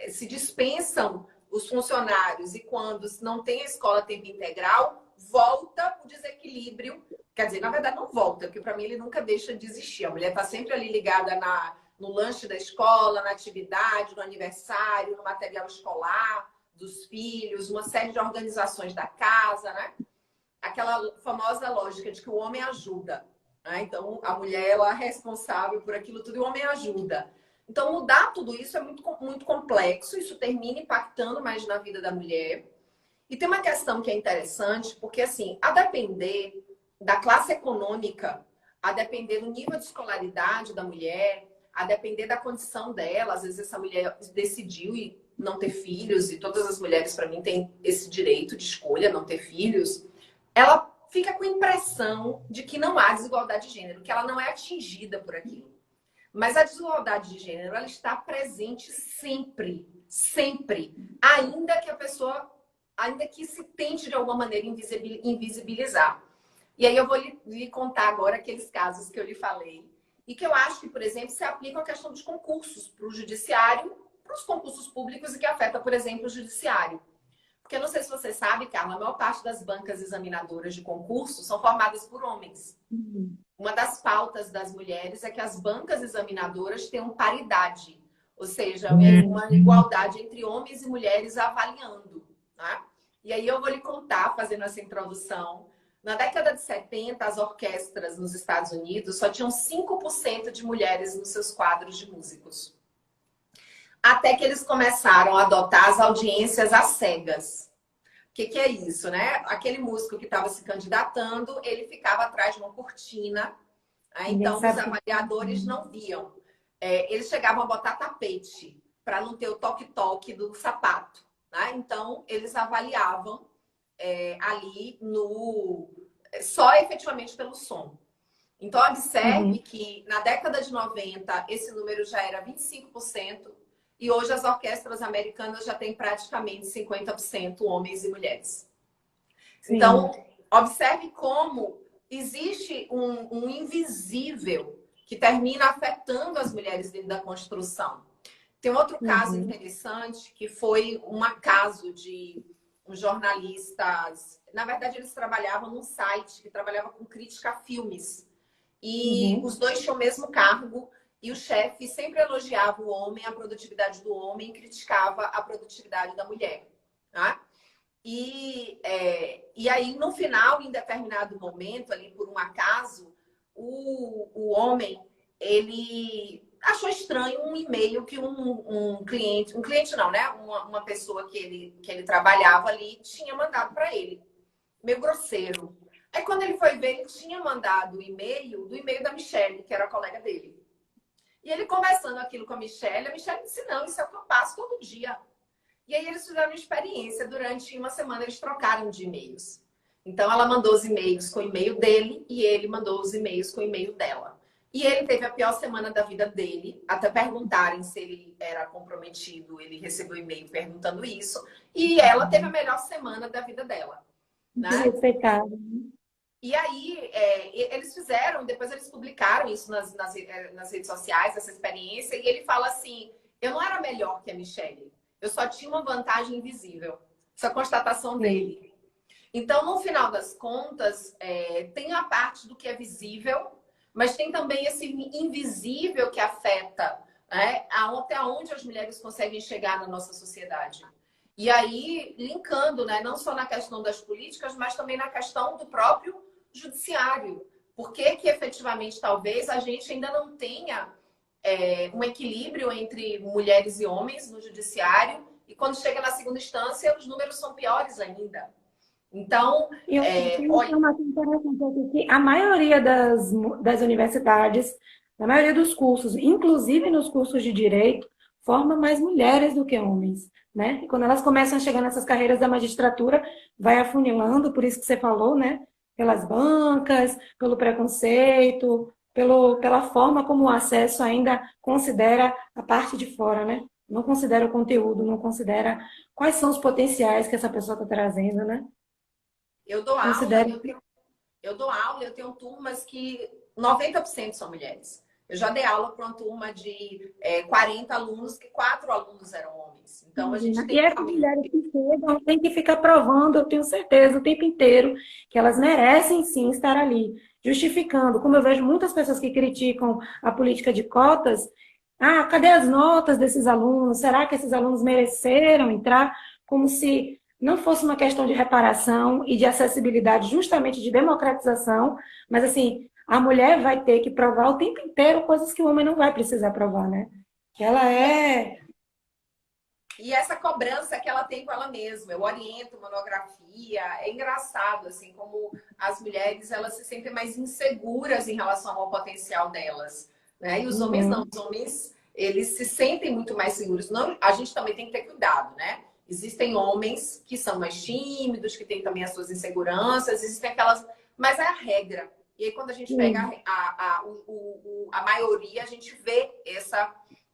se dispensam os funcionários e quando não tem a escola tempo integral, volta o desequilíbrio. Quer dizer, na verdade, não volta, porque para mim ele nunca deixa de existir. A mulher está sempre ali ligada no lanche da escola, na atividade, no aniversário, no material escolar dos filhos, uma série de organizações da casa, né? Aquela famosa lógica de que o homem ajuda, né? Então, a mulher ela é responsável por aquilo tudo e o homem ajuda. Então, mudar tudo isso é muito, muito complexo, isso termina impactando mais na vida da mulher. E tem uma questão que é interessante, porque, assim, a depender da classe econômica, a depender do nível de escolaridade da mulher, a depender da condição dela, às vezes essa mulher decidiu não ter filhos, e todas as mulheres, para mim, têm esse direito de escolha, não ter filhos, ela fica com a impressão de que não há desigualdade de gênero, que ela não é atingida por aquilo. Mas a desigualdade de gênero, ela está presente sempre, sempre, ainda que se tente de alguma maneira invisibilizar. E aí eu vou lhe contar agora aqueles casos que eu lhe falei e que eu acho que, por exemplo, se aplicam à questão dos concursos para o judiciário, para os concursos públicos e que afeta, por exemplo, o judiciário. Porque eu não sei se você sabe, Carla, a maior parte das bancas examinadoras de concurso são formadas por homens. Uma das pautas das mulheres é que as bancas examinadoras tenham paridade, ou seja, uma igualdade entre homens e mulheres avaliando, né? E aí eu vou lhe contar, fazendo essa introdução. Na década de 70, as orquestras nos Estados Unidos só tinham 5% de mulheres nos seus quadros de músicos. Até que eles começaram a adotar as audiências às cegas. O que é isso, né? Aquele músico que estava se candidatando, ele ficava atrás de uma cortina, né? Então os avaliadores não viam. Eles chegavam a botar tapete para não ter o toque-toque do sapato, né? Então eles avaliavam ali só efetivamente pelo som. Então observe que na década de 90 esse número já era 25%. e hoje as orquestras americanas já têm praticamente 50% homens e mulheres. Então, Sim. observe como existe um invisível que termina afetando as mulheres dentro da construção. Tem outro caso Uhum. interessante que foi um acaso de um jornalistas. Na verdade, eles trabalhavam num site que trabalhava com crítica a filmes. E Uhum. os dois tinham o mesmo cargo e o chefe sempre elogiava o homem, a produtividade do homem, e criticava a produtividade da mulher. Tá? E aí, no final, em determinado momento, ali por um acaso, o homem, ele achou estranho um e-mail que um cliente não, né? Uma pessoa que ele trabalhava ali tinha mandado para ele. Meio grosseiro. Aí, quando ele foi ver, ele tinha mandado o e-mail do e-mail da Michelle, que era a colega dele. E ele conversando aquilo com a Michelle disse, não, isso é o que eu passo todo dia. E aí eles fizeram uma experiência. Durante uma semana eles trocaram de e-mails. Então ela mandou os e-mails com o e-mail dele e ele mandou os e-mails com o e-mail dela. E ele teve a pior semana da vida dele, até perguntarem se ele era comprometido. Ele recebeu e-mail perguntando isso. E ela teve a melhor semana da vida dela, né? Respeitado. E aí, eles fizeram, depois eles publicaram isso nas redes sociais, essa experiência, e ele fala assim: eu não era melhor que a Michelle, eu só tinha uma vantagem invisível. Essa constatação Sim. dele. Então, no final das contas, tem a parte do que é visível, mas tem também esse invisível que afeta, né, até onde as mulheres conseguem chegar na nossa sociedade. E aí, linkando, né, não só na questão das políticas, mas também na questão do próprio judiciário. Por que que efetivamente talvez a gente ainda não tenha um equilíbrio entre mulheres e homens no judiciário e quando chega na segunda instância os números são piores ainda. Então, E eu tenho uma olha, informação interessante aqui que a maioria das universidades, a maioria dos cursos, inclusive nos cursos de direito, forma mais mulheres do que homens, né? E quando elas começam a chegar nessas carreiras da magistratura, vai afunilando, por isso que você falou, né? Pelas bancas, pelo preconceito, pela forma como o acesso ainda considera a parte de fora, né? Não considera o conteúdo, não considera quais são os potenciais que essa pessoa está trazendo, né? eu dou aula Considera. e eu dou aula, eu tenho turmas que 90% são mulheres. Eu já dei aula para uma turma de 40 alunos, que 4 alunos eram homens. Então, a gente E tem essas realmente. mulheres que chegam têm que ficar provando, eu tenho certeza, o tempo inteiro, que elas merecem sim estar ali, justificando. Como eu vejo muitas pessoas que criticam a política de cotas, ah, cadê as notas desses alunos? Será que esses alunos mereceram entrar? Como se não fosse uma questão de reparação e de acessibilidade, justamente de democratização, mas assim, a mulher vai ter que provar o tempo inteiro coisas que o homem não vai precisar provar, né? Que ela é. E essa cobrança que ela tem com ela mesma. Eu oriento monografia. É engraçado, assim, como as mulheres elas se sentem mais inseguras em relação ao potencial delas. Né? E os homens não. Uhum. Os homens, eles se sentem muito mais seguros. Não, a gente também tem que ter cuidado, né? Existem homens que são mais tímidos, que têm também as suas inseguranças. Existem aquelas... Mas é a regra. E aí, quando a gente pega Sim. a maioria, a gente vê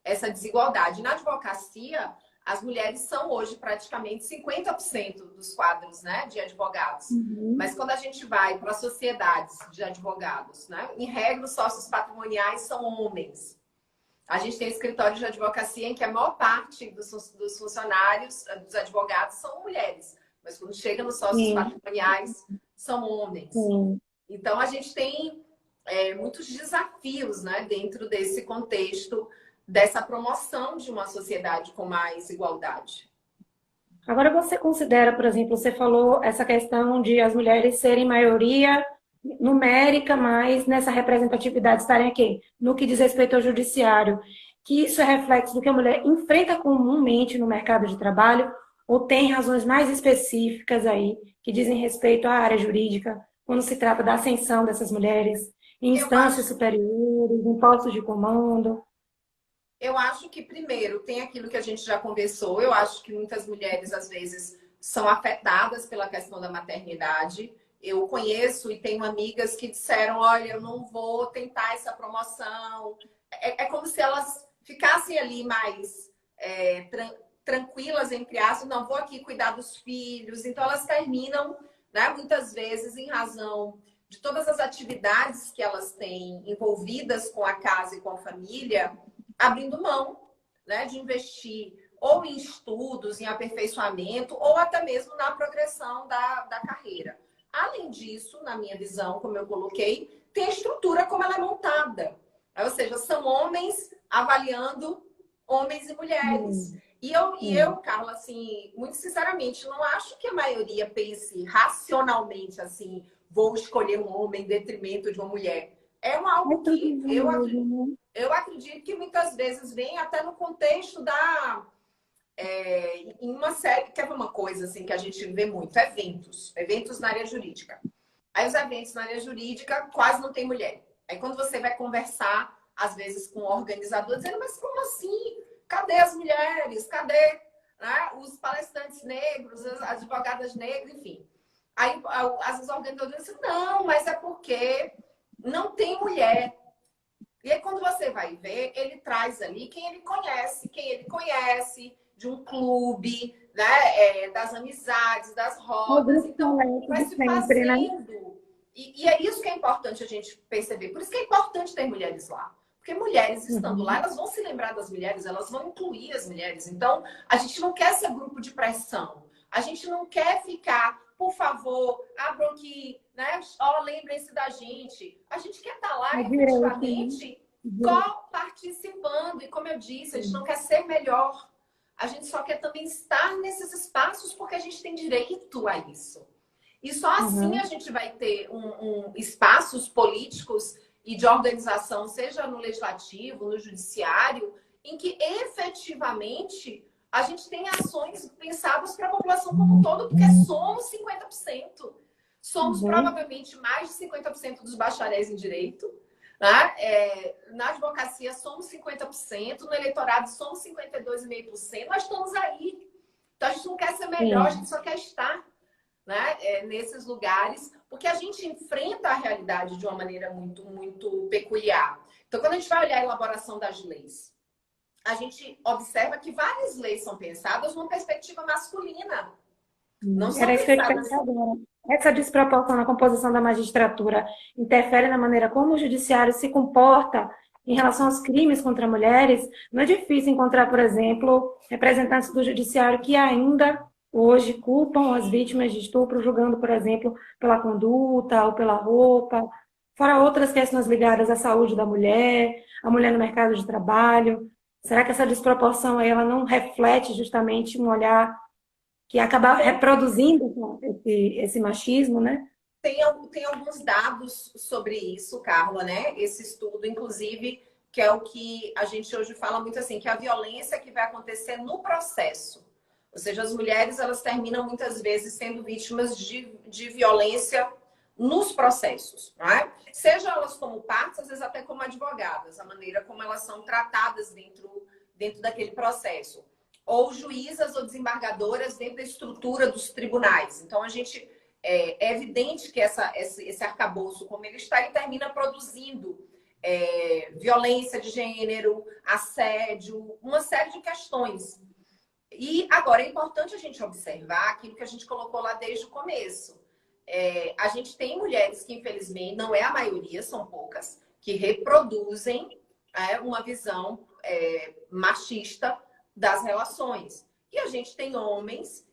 essa desigualdade. Na advocacia, as mulheres são hoje praticamente 50% dos quadros, né, de advogados. Uhum. Mas quando a gente vai para sociedades de advogados, né, em regra, os sócios patrimoniais são homens. A gente tem escritórios de advocacia em que a maior parte dos funcionários, dos advogados, são mulheres. Mas quando chega nos sócios Sim, patrimoniais, são homens. sim. Então, a gente tem muitos desafios, né, dentro desse contexto dessa promoção de uma sociedade com mais igualdade. Agora você considera, por exemplo, você falou essa questão de as mulheres serem maioria numérica, mas nessa representatividade estarem aqui, no que diz respeito ao judiciário, que isso é reflexo do que a mulher enfrenta comumente no mercado de trabalho, ou tem razões mais específicas aí que dizem respeito à área jurídica, quando se trata da ascensão dessas mulheres em Eu instâncias acho superiores, em postos de comando? Eu acho que, primeiro, tem aquilo que a gente já conversou. Eu acho que muitas mulheres, às vezes, são afetadas pela questão da maternidade. Eu conheço e tenho amigas que disseram: olha, eu não vou tentar essa promoção. É como se elas ficassem ali mais tranquilas, entre aspas, não vou aqui cuidar dos filhos. Então, elas terminam, né, muitas vezes, em razão de todas as atividades que elas têm envolvidas com a casa e com a família, abrindo mão, né, de investir ou em estudos, em aperfeiçoamento, ou até mesmo na progressão da carreira. Além disso, na minha visão, como eu coloquei, tem a estrutura como ela é montada. Ou seja, são homens avaliando homens e mulheres. E eu, Carla, assim, muito sinceramente, não acho que a maioria pense racionalmente assim, vou escolher um homem em detrimento de uma mulher. É algo que eu acredito que muitas vezes vem até no contexto em uma série, que é uma coisa assim que a gente vê muito, eventos na área jurídica. Aí os eventos na área jurídica quase não tem mulher. Aí quando você vai conversar, às vezes com o organizador, dizendo, mas como assim? Cadê as mulheres? Cadê, né, os palestrantes negros, as advogadas negras, enfim. Aí as organizadoras dizem, não, mas é porque não tem mulher. E aí, quando você vai ver, ele traz ali quem ele conhece de um clube, né? Das amizades, das rodas. Então, vai se fazendo. E é isso que é importante a gente perceber. Por isso que é importante ter mulheres lá. Porque mulheres estando lá, elas vão se lembrar das mulheres, elas vão incluir as mulheres. Então, a gente não quer ser grupo de pressão. A gente não quer ficar, por favor, abram aqui, né? Ó, lembrem-se da gente. A gente quer estar lá efetivamente participando. E como eu disse, a gente não quer ser melhor. A gente só quer também estar nesses espaços porque a gente tem direito a isso. E só assim a gente vai ter espaços políticos e de organização, seja no legislativo, no judiciário, em que efetivamente a gente tem ações pensadas para a população como um todo, porque somos 50%. Somos provavelmente mais de 50% dos bacharéis em direito. Né? Na advocacia somos 50%, no eleitorado somos 52,5%. Nós estamos aí. Então a gente não quer ser melhor, a gente só quer estar, né, nesses lugares, porque a gente enfrenta a realidade de uma maneira muito, muito peculiar. Então, quando a gente vai olhar a elaboração das leis, a gente observa que várias leis são pensadas numa perspectiva masculina. Não são pensadas... Essa desproporção na composição da magistratura interfere na maneira como o judiciário se comporta em relação aos crimes contra mulheres. Não é difícil encontrar, por exemplo, representantes do judiciário que ainda hoje culpam as vítimas de estupro, julgando, por exemplo, pela conduta ou pela roupa, fora outras questões ligadas à saúde da mulher, a mulher no mercado de trabalho. Será que essa desproporção aí, ela não reflete justamente um olhar que acaba reproduzindo esse machismo, né? Tem alguns dados sobre isso, Carla, né? Esse estudo, inclusive, que é o que a gente hoje fala muito assim, que é a violência que vai acontecer no processo. Ou seja, as mulheres, elas terminam muitas vezes sendo vítimas de violência nos processos, não é? Seja elas como partes, às vezes até como advogadas, a maneira como elas são tratadas dentro daquele processo. Ou juízas ou desembargadoras dentro da estrutura dos tribunais. Então, é evidente que esse arcabouço, como ele está, ele termina produzindo violência de gênero, assédio, uma série de questões. E agora é importante a gente observar aquilo que a gente colocou lá desde o começo. A gente tem mulheres que, infelizmente, não é a maioria, são poucas, que reproduzem uma visão machista das relações. E a gente tem homens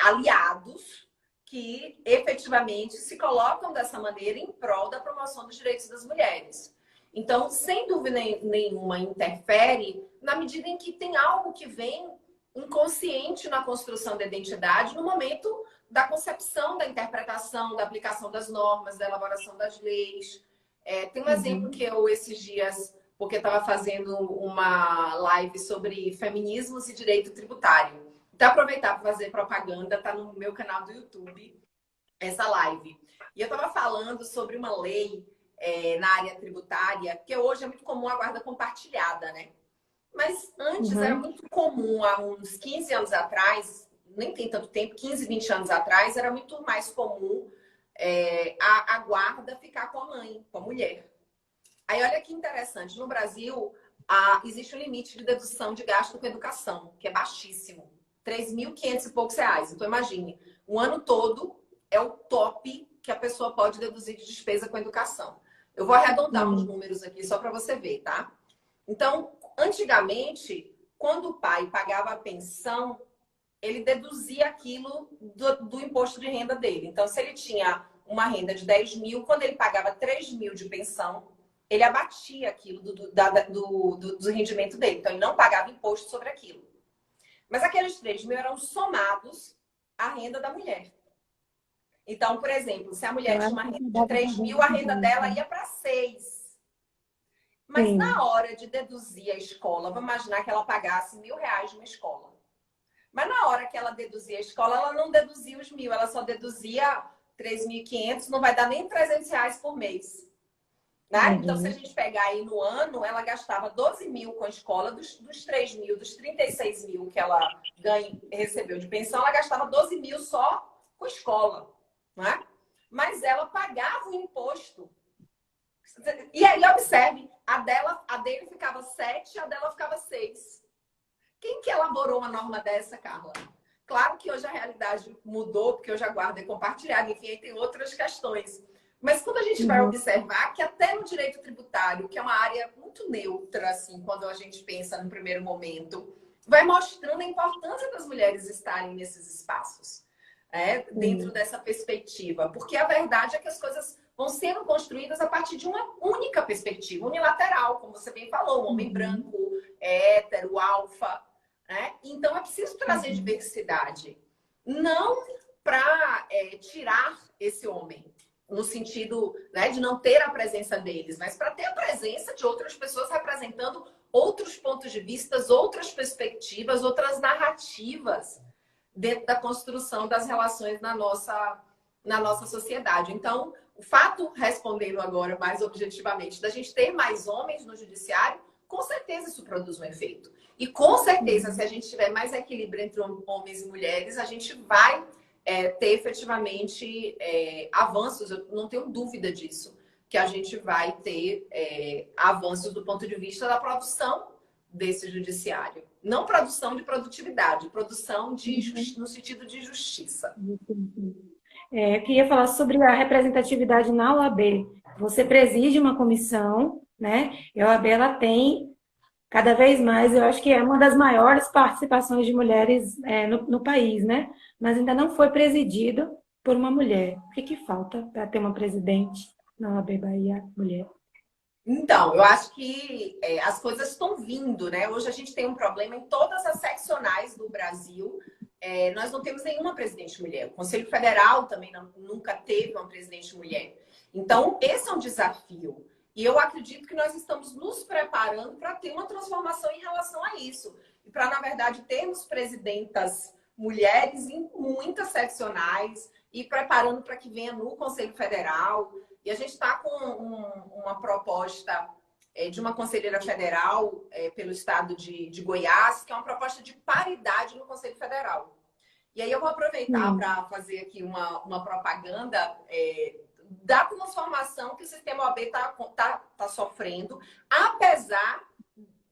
aliados, que efetivamente se colocam dessa maneira em prol da promoção dos direitos das mulheres. Então, sem dúvida nenhuma, interfere na medida em que tem algo que vem inconsciente na construção da identidade no momento da concepção, da interpretação, da aplicação das normas, da elaboração das leis. Tem um exemplo que eu, esses dias, porque estava fazendo uma live sobre feminismos e direito tributário. Então, aproveitar para fazer propaganda, está no meu canal do YouTube, essa live. E eu estava falando sobre uma lei na área tributária, que hoje é muito comum a guarda compartilhada, né? Mas antes era muito comum, há uns 15 anos atrás, nem tem tanto tempo, 15, 20 anos atrás, era muito mais comum a guarda ficar com a mãe, com a mulher. Aí olha que interessante, no Brasil, existe um limite de dedução de gasto com educação, que é baixíssimo. 3.500 e poucos reais. Então, imagine, o ano todo é o top que a pessoa pode deduzir de despesa com educação. Eu vou arredondar uns números aqui só para você ver, tá? Então, antigamente, quando o pai pagava a pensão, ele deduzia aquilo do imposto de renda dele. Então, se ele tinha uma renda de 10 mil, quando ele pagava 3 mil de pensão, ele abatia aquilo do rendimento dele. Então, ele não pagava imposto sobre aquilo. Mas aqueles 3 mil eram somados à renda da mulher. Então, por exemplo, se a mulher tinha uma renda de 3 mil, a renda dela ia para 6. Mas na hora de deduzir a escola, vamos imaginar que ela pagasse R$1.000 de uma escola. Mas na hora que ela deduzia a escola, ela não deduzia os 1.000, ela só deduzia 3.500, não vai dar nem R$300 por mês. Né? Então, se a gente pegar aí no ano, ela gastava 12 mil com a escola, dos 3 mil, dos 36 mil que ela recebeu de pensão, ela gastava 12 mil só com a escola. Né? Mas ela pagava o imposto. E aí, observe, a dele ficava 7, a dela ficava 6. Quem que elaborou uma norma dessa, Carla? Claro que hoje a realidade mudou, porque hoje a guarda é compartilhada, enfim, aí tem outras questões. Mas quando a gente vai observar que até no direito tributário, que é uma área muito neutra, assim, quando a gente pensa no primeiro momento, vai mostrando a importância das mulheres estarem nesses espaços, dentro dessa perspectiva. Porque a verdade é que as coisas vão sendo construídas a partir de uma única perspectiva, unilateral, como você bem falou, um homem branco, hétero, alfa. Né? Então é preciso trazer diversidade. Não para tirar esse homem, no sentido, né, de não ter a presença deles, mas para ter a presença de outras pessoas representando outros pontos de vista, outras perspectivas, outras narrativas dentro da construção das relações na nossa sociedade. Então, o fato, respondendo agora mais objetivamente, da gente ter mais homens no judiciário, com certeza isso produz um efeito. E com certeza, se a gente tiver mais equilíbrio entre homens e mulheres, a gente vai ter efetivamente avanços. Eu não tenho dúvida disso, que a gente vai ter avanços do ponto de vista da produção desse judiciário. Não produção de produtividade, produção no sentido de justiça. Eu queria falar sobre a representatividade na OAB. Você preside uma comissão, né? E a OAB ela tem cada vez mais, eu acho que é uma das maiores participações de mulheres no país, né? Mas ainda não foi presidido por uma mulher. O que falta para ter uma presidente na OAB Bahia mulher? Então, eu acho que as coisas estão vindo, né? Hoje a gente tem um problema em todas as seccionais do Brasil. Nós não temos nenhuma presidente mulher. O Conselho Federal também nunca teve uma presidente mulher. Então, esse é um desafio. E eu acredito que nós estamos nos preparando para ter uma transformação em relação a isso. E para, na verdade, termos presidentas mulheres em muitas seccionais e preparando para que venha no Conselho Federal. E a gente está com uma proposta de uma conselheira federal pelo estado de Goiás, que é uma proposta de paridade no Conselho Federal. E aí eu vou aproveitar para fazer aqui uma propaganda da transformação que o sistema OAB tá sofrendo, apesar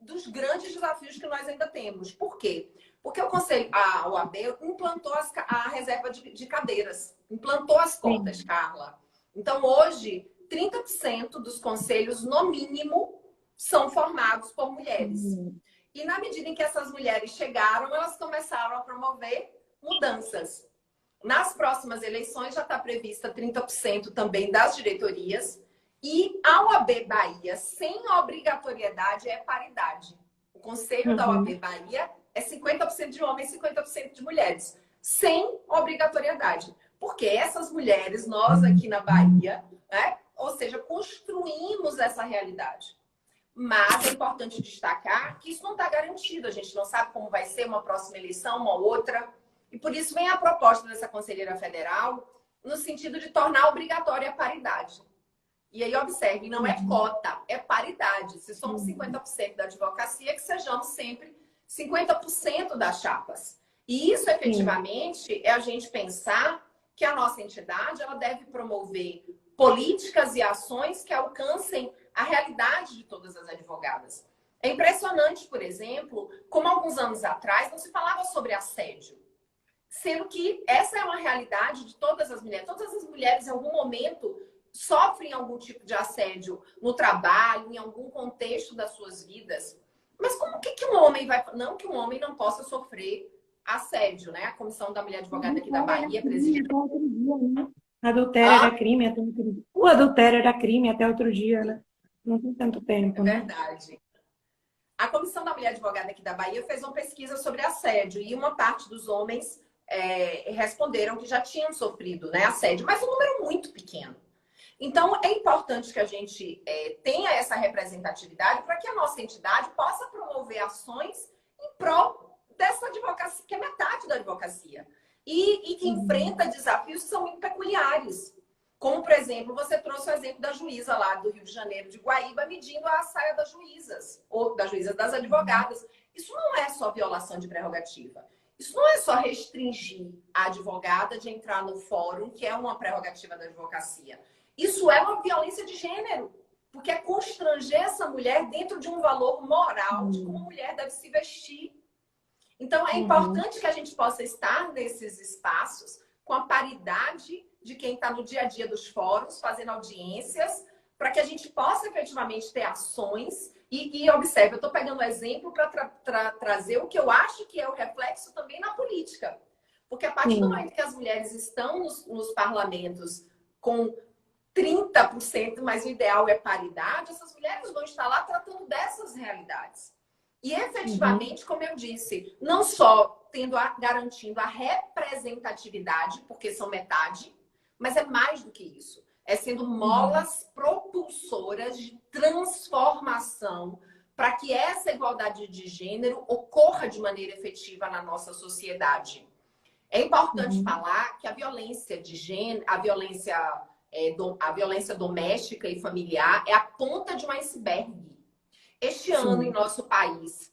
dos grandes desafios que nós ainda temos. Por quê? Porque a OAB implantou a reserva de cadeiras, implantou as cotas, Carla. Então, hoje, 30% dos conselhos, no mínimo, são formados por mulheres. E na medida em que essas mulheres chegaram, elas começaram a promover mudanças. Nas próximas eleições já está prevista 30% também das diretorias. E a OAB Bahia, sem obrigatoriedade, é paridade. O conselho da OAB Bahia é 50% de homens e 50% de mulheres, sem obrigatoriedade. Porque essas mulheres, nós aqui na Bahia, né, ou seja, construímos essa realidade. Mas é importante destacar que isso não está garantido. A gente não sabe como vai ser uma próxima eleição, uma outra. E por isso vem a proposta dessa conselheira federal no sentido de tornar obrigatória a paridade. E aí, observe, não é cota, é paridade. Se somos 50% da advocacia, que sejamos sempre 50% das chapas. E isso, efetivamente, é a gente pensar que a nossa entidade ela deve promover políticas e ações que alcancem a realidade de todas as advogadas. É impressionante, por exemplo, como alguns anos atrás não se falava sobre assédio. Sendo que essa é uma realidade de todas as mulheres. Todas as mulheres, em algum momento, sofrem algum tipo de assédio no trabalho, em algum contexto das suas vidas. Mas como que um homem vai... Não que um homem não possa sofrer assédio, né? A Comissão da Mulher Advogada aqui da Bahia, presidida... Adultério era crime até outro dia. O adultério era crime até outro dia, né? Não tem tanto tempo, É né? verdade. A Comissão da Mulher Advogada aqui da Bahia fez uma pesquisa sobre assédio e uma parte dos homens responderam que já tinham sofrido, né, assédio, mas um número muito pequeno. Então, é importante que a gente tenha essa representatividade para que a nossa entidade possa promover ações em prol dessa advocacia, que é metade da advocacia, e que enfrenta desafios que são muito peculiares. Como, por exemplo, você trouxe o exemplo da juíza lá do Rio de Janeiro, de Guaíba, medindo a saia das juízas, ou das juízas das advogadas. Isso não é só violação de prerrogativa. Isso não é só restringir a advogada de entrar no fórum, que é uma prerrogativa da advocacia. Isso é uma violência de gênero, porque é constranger essa mulher dentro de um valor moral de como a mulher deve se vestir. Então, é importante que a gente possa estar nesses espaços com a paridade de quem está no dia a dia dos fóruns, fazendo audiências, para que a gente possa efetivamente ter ações. E observe, eu estou pegando um exemplo para trazer o que eu acho que é o reflexo também na política. Porque a partir do momento que as mulheres estão nos parlamentos com 30%, mas o ideal é paridade, essas mulheres vão estar lá tratando dessas realidades. E efetivamente, como eu disse, não só garantindo a representatividade, porque são metade, mas é mais do que isso. É sendo molas propulsoras de transformação para que essa igualdade de gênero ocorra de maneira efetiva na nossa sociedade. É importante falar que a violência de gênero, a violência doméstica e familiar é a ponta de um iceberg. Este ano, em nosso país,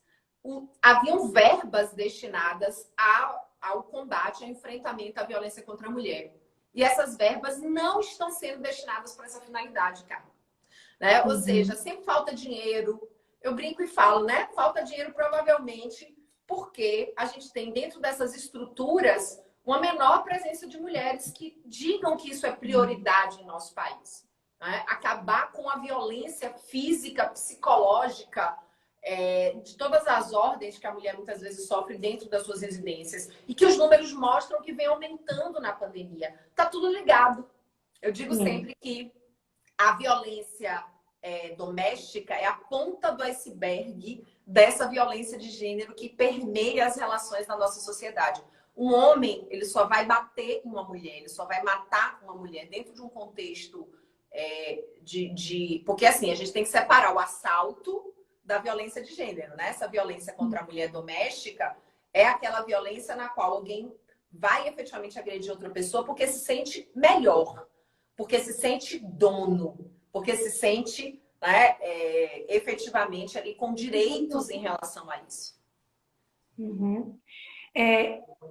haviam verbas destinadas ao combate, ao enfrentamento à violência contra a mulher. E essas verbas não estão sendo destinadas para essa finalidade, cara. Né? Ou seja, sempre falta dinheiro. Eu brinco e falo, né? Falta dinheiro provavelmente porque a gente tem dentro dessas estruturas uma menor presença de mulheres que digam que isso é prioridade em nosso país. Né? Acabar com a violência física, psicológica, de todas as ordens que a mulher muitas vezes sofre dentro das suas residências e que os números mostram que vem aumentando na pandemia. Tá tudo ligado. Eu digo sempre que a violência doméstica é a ponta do iceberg dessa violência de gênero que permeia as relações na nossa sociedade. Um homem, ele só vai bater em uma mulher, ele só vai matar uma mulher dentro de um contexto Porque assim, a gente tem que separar o assalto da violência de gênero, né? Essa violência contra a mulher doméstica é aquela violência na qual alguém vai efetivamente agredir outra pessoa porque se sente melhor, porque se sente dono, porque se sente, né, efetivamente ali com direitos em relação a isso.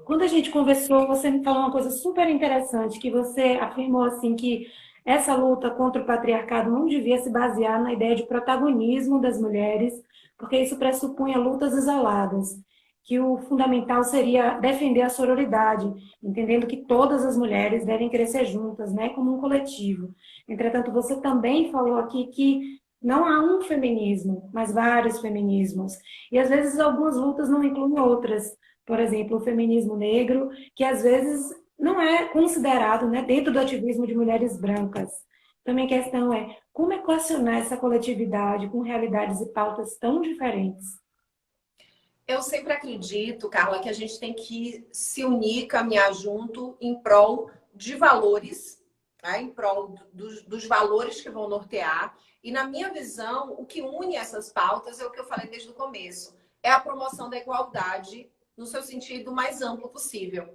Quando a gente conversou, você me falou uma coisa super interessante, que você afirmou assim que essa luta contra o patriarcado não devia se basear na ideia de protagonismo das mulheres, porque isso pressupunha lutas isoladas, que o fundamental seria defender a sororidade, entendendo que todas as mulheres devem crescer juntas, né, como um coletivo. Entretanto, você também falou aqui que não há um feminismo, mas vários feminismos. E às vezes algumas lutas não incluem outras. Por exemplo, o feminismo negro, que às vezes não é considerado, né, dentro do ativismo de mulheres brancas. Também a questão é como equacionar essa coletividade com realidades e pautas tão diferentes. Eu sempre acredito, Carla, que a gente tem que se unir, caminhar junto em prol de valores, né? Em prol dos valores que vão nortear. E na minha visão, o que une essas pautas é o que eu falei desde o começo. É a promoção da igualdade no seu sentido mais amplo possível.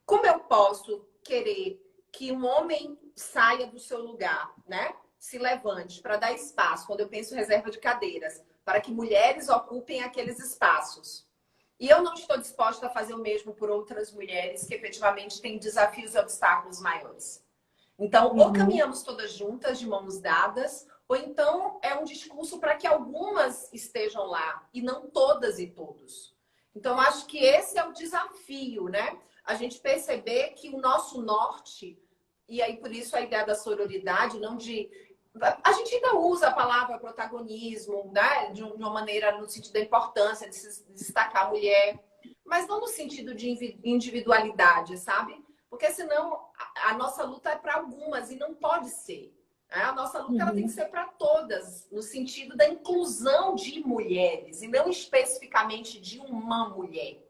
Como eu posso querer que um homem saia do seu lugar, né? Se levante para dar espaço, quando eu penso em reserva de cadeiras, para que mulheres ocupem aqueles espaços. E eu não estou disposta a fazer o mesmo por outras mulheres que efetivamente têm desafios e obstáculos maiores. Então, ou caminhamos todas juntas, de mãos dadas, ou então é um discurso para que algumas estejam lá e não todas e todos. Então, acho que esse é o desafio, né? A gente perceber que o nosso norte, e aí por isso a ideia da sororidade, não de... A gente ainda usa a palavra protagonismo, né? De uma maneira no sentido da importância de se destacar a mulher, mas não no sentido de individualidade, sabe? Porque senão a nossa luta é para algumas e não pode ser. Né? A nossa luta ela tem que ser para todas, no sentido da inclusão de mulheres e não especificamente de uma mulher.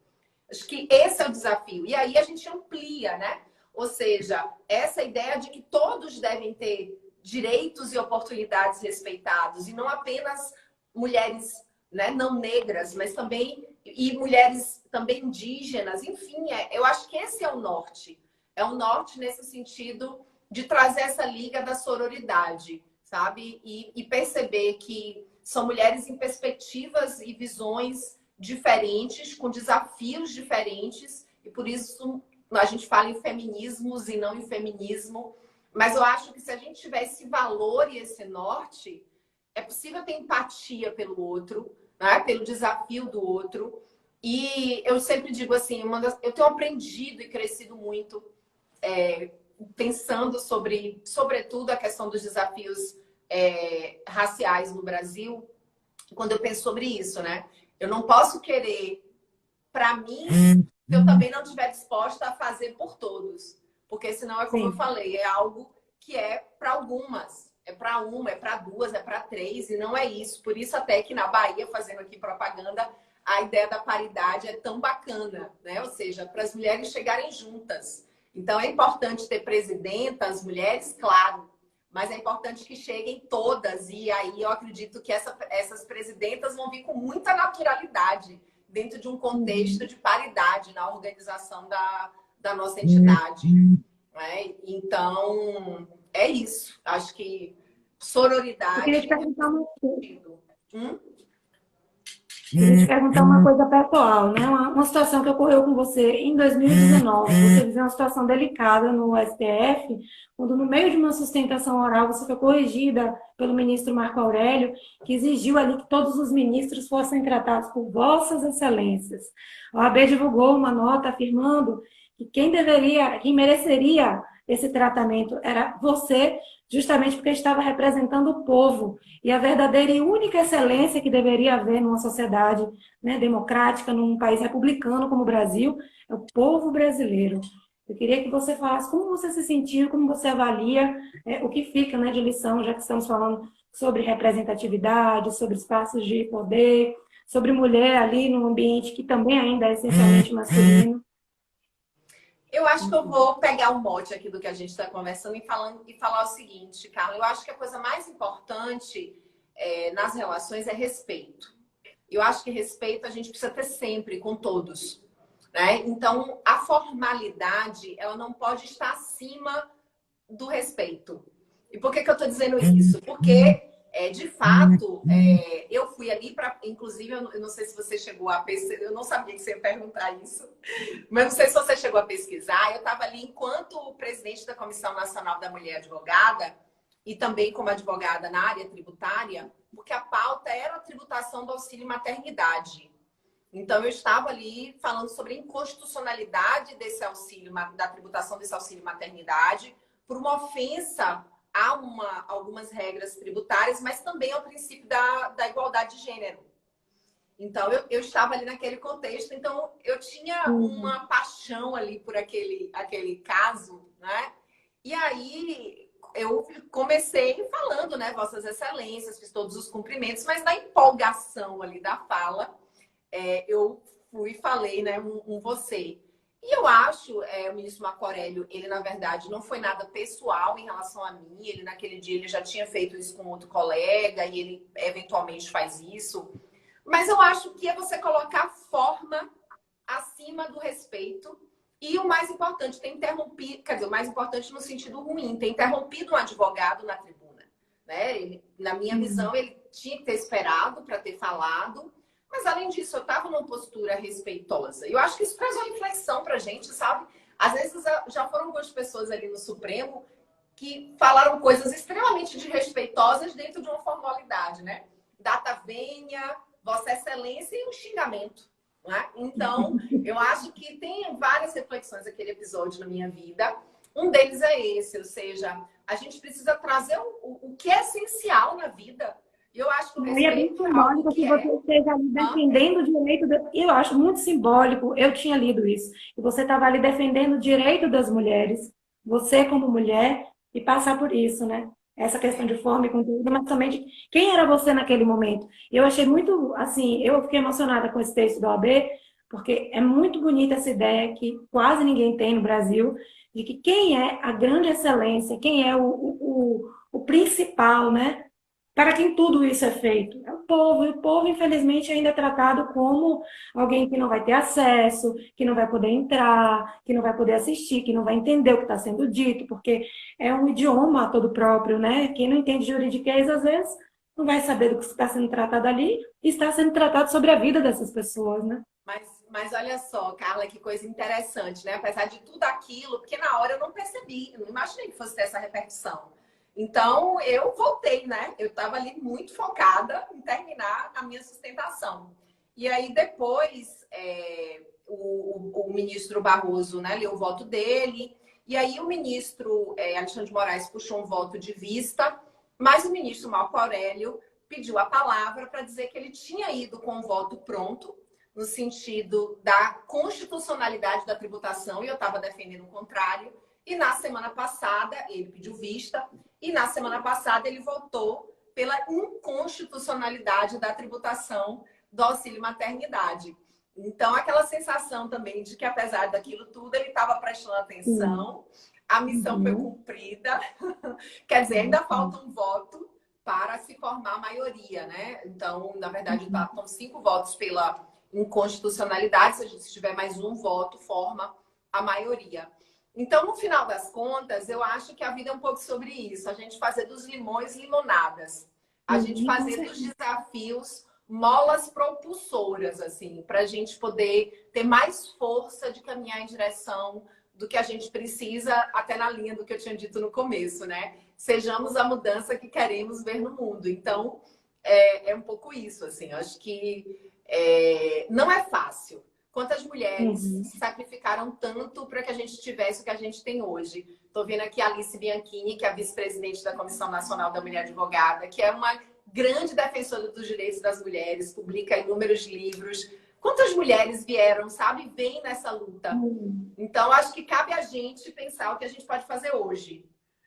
Acho que esse é o desafio. E aí a gente amplia, né? Ou seja, essa ideia de que todos devem ter direitos e oportunidades respeitados, e não apenas mulheres, né, não negras, mas também e mulheres também indígenas, enfim, eu acho que esse é o norte. É o norte nesse sentido de trazer essa liga da sororidade, sabe? E perceber que são mulheres em perspectivas e visões diferentes, com desafios diferentes, e por isso a gente fala em feminismos e não em feminismo. Mas eu acho que se a gente tiver esse valor e esse norte, é possível ter empatia pelo outro, né? Pelo desafio do outro. E eu sempre digo assim, eu tenho aprendido e crescido muito pensando sobre, sobretudo, a questão dos desafios raciais no Brasil, quando eu penso sobre isso, né? Eu não posso querer, para mim, se eu também não estiver disposta a fazer por todos. Porque senão é como eu falei, é algo que é para algumas. É para uma, é para duas, é para três, e não é isso. Por isso até que na Bahia, fazendo aqui propaganda, a ideia da paridade é tão bacana, né? Ou seja, para as mulheres chegarem juntas. Então é importante ter presidentas, mulheres, claro, mas é importante que cheguem todas. E aí eu acredito que essas presidentas vão vir com muita naturalidade dentro de um contexto de paridade na organização da nossa entidade. Né? Então, é isso. Acho que sororidade... Eu queria te perguntar uma coisa. Queria te perguntar uma coisa pessoal, né? Uma situação que ocorreu com você em 2019. Você viveu uma situação delicada no STF, quando no meio de uma sustentação oral você foi corrigida pelo ministro Marco Aurélio, que exigiu ali que todos os ministros fossem tratados por vossas excelências. A OAB divulgou uma nota afirmando que quem mereceria esse tratamento era você, justamente porque estava representando o povo. E a verdadeira e única excelência que deveria haver numa sociedade, né, democrática, num país republicano como o Brasil, é o povo brasileiro. Eu queria que você falasse como você se sentiu, como você avalia o que fica, né, de lição, já que estamos falando sobre representatividade, sobre espaços de poder, sobre mulher ali num ambiente que também ainda é essencialmente masculino. Eu acho que eu vou pegar o mote aqui do que a gente está conversando e falar o seguinte, Carla. Eu acho que a coisa mais importante nas relações é respeito. Eu acho que respeito a gente precisa ter sempre, com todos. Né? Então, a formalidade, ela não pode estar acima do respeito. E por que eu estou dizendo isso? Porque, de fato, eu fui ali para... Inclusive, eu não sei se você chegou a pesquisar, eu não sabia que você ia perguntar isso, mas não sei se você chegou a pesquisar. Eu estava ali enquanto presidente da Comissão Nacional da Mulher Advogada e também como advogada na área tributária, porque a pauta era a tributação do auxílio maternidade. Então, eu estava ali falando sobre a inconstitucionalidade desse auxílio, da tributação desse auxílio maternidade, por uma ofensa a algumas regras tributárias, mas também ao princípio da igualdade de gênero. Então, eu estava ali naquele contexto, então eu tinha uma paixão ali por aquele caso, né? E aí eu comecei falando, né, Vossas Excelências, fiz todos os cumprimentos, mas na empolgação ali da fala, eu fui e falei, né, um você. E eu acho, o ministro Marco Aurélio, ele, na verdade, não foi nada pessoal em relação a mim. Ele, naquele dia, ele já tinha feito isso com outro colega e ele, eventualmente, faz isso. Mas eu acho que é você colocar a forma acima do respeito. E o mais importante, ter interrompido... Quer dizer, o mais importante no sentido ruim, ter interrompido um advogado na tribuna. Né? Ele, na minha visão, ele tinha que ter esperado para ter falado. Mas, além disso, eu estava numa postura respeitosa. Eu acho que isso traz uma reflexão para a gente, sabe? Às vezes, já foram algumas pessoas ali no Supremo que falaram coisas extremamente desrespeitosas dentro de uma formalidade, né? Data vênia, Vossa Excelência e um xingamento, né? Então, eu acho que tem várias reflexões aquele episódio na minha vida. Um deles é esse, ou seja, a gente precisa trazer o que é essencial na vida. E eu acho que o E é bem respeito é algo simbólico que que você é. esteja ali defendendo o direito. Eu acho muito simbólico, eu tinha lido isso. E você estava ali defendendo o direito das mulheres, você como mulher, e passar por isso, né? Essa questão de forma e conteúdo, mas também de quem era você naquele momento. Eu achei muito, assim, eu fiquei emocionada com esse texto do OAB, porque é muito bonita essa ideia que quase ninguém tem no Brasil, de que quem é a grande excelência, quem é o principal, né? Para quem tudo isso é feito? É o povo. E o povo, infelizmente, ainda é tratado como alguém que não vai ter acesso, que não vai poder entrar, que não vai poder assistir, que não vai entender o que está sendo dito, porque é um idioma todo próprio, né? Quem não entende juridiquês, às vezes, não vai saber do que está sendo tratado ali e está sendo tratado sobre a vida dessas pessoas, né? Mas olha só, Carla, que coisa interessante, né? Apesar de tudo aquilo, porque na hora eu não percebi, eu não imaginei que fosse ter essa repercussão. Então, eu voltei, né? Eu estava ali muito focada em terminar a minha sustentação. E aí, depois, o ministro Barroso, né, leu o voto dele. E aí, o ministro Alexandre de Moraes puxou um voto de vista, mas o ministro Marco Aurélio pediu a palavra para dizer que ele tinha ido com o voto pronto, no sentido da constitucionalidade da tributação, e eu estava defendendo o contrário. E na semana passada, ele pediu vista, e na semana passada ele votou pela inconstitucionalidade da tributação do auxílio maternidade. Então, aquela sensação também de que, apesar daquilo tudo, ele estava prestando atenção, a missão foi cumprida. Quer dizer, ainda falta um voto para se formar a maioria, né? Então, na verdade, estão 5 votos pela inconstitucionalidade. Se a gente tiver mais um voto, forma a maioria. Então, no final das contas, eu acho que a vida é um pouco sobre isso. A gente fazer dos limões limonadas. A gente fazer dos desafios molas propulsoras, assim, para a gente poder ter mais força de caminhar em direção do que a gente precisa, até na linha do que eu tinha dito no começo, né? Sejamos a mudança que queremos ver no mundo. Então, é um pouco isso, assim. Eu acho que não é fácil. Quantas mulheres se sacrificaram tanto para que a gente tivesse o que a gente tem hoje? Estou vendo aqui a Alice Bianchini, que é a vice-presidente da Comissão Nacional da Mulher Advogada, que é uma grande defensora dos direitos das mulheres, publica inúmeros livros. Quantas mulheres vieram, sabe, vêm nessa luta? Então, acho que cabe a gente pensar o que a gente pode fazer hoje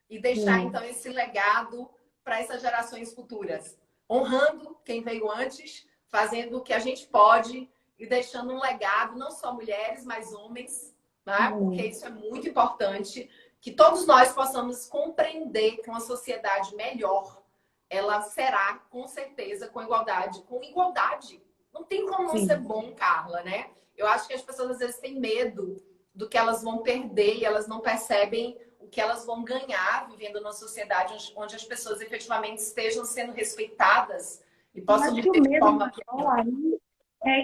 e deixar, então, esse legado para essas gerações futuras. Honrando quem veio antes, fazendo o que a gente pode e deixando um legado, não só mulheres, mas homens, né? Porque isso é muito importante, que todos nós possamos compreender que uma sociedade melhor, ela será, com certeza, com igualdade. Com igualdade. Não tem como não ser bom, Carla, né? Eu acho que as pessoas, às vezes, têm medo do que elas vão perder e elas não percebem o que elas vão ganhar vivendo numa sociedade onde as pessoas efetivamente estejam sendo respeitadas e possam viver de forma que...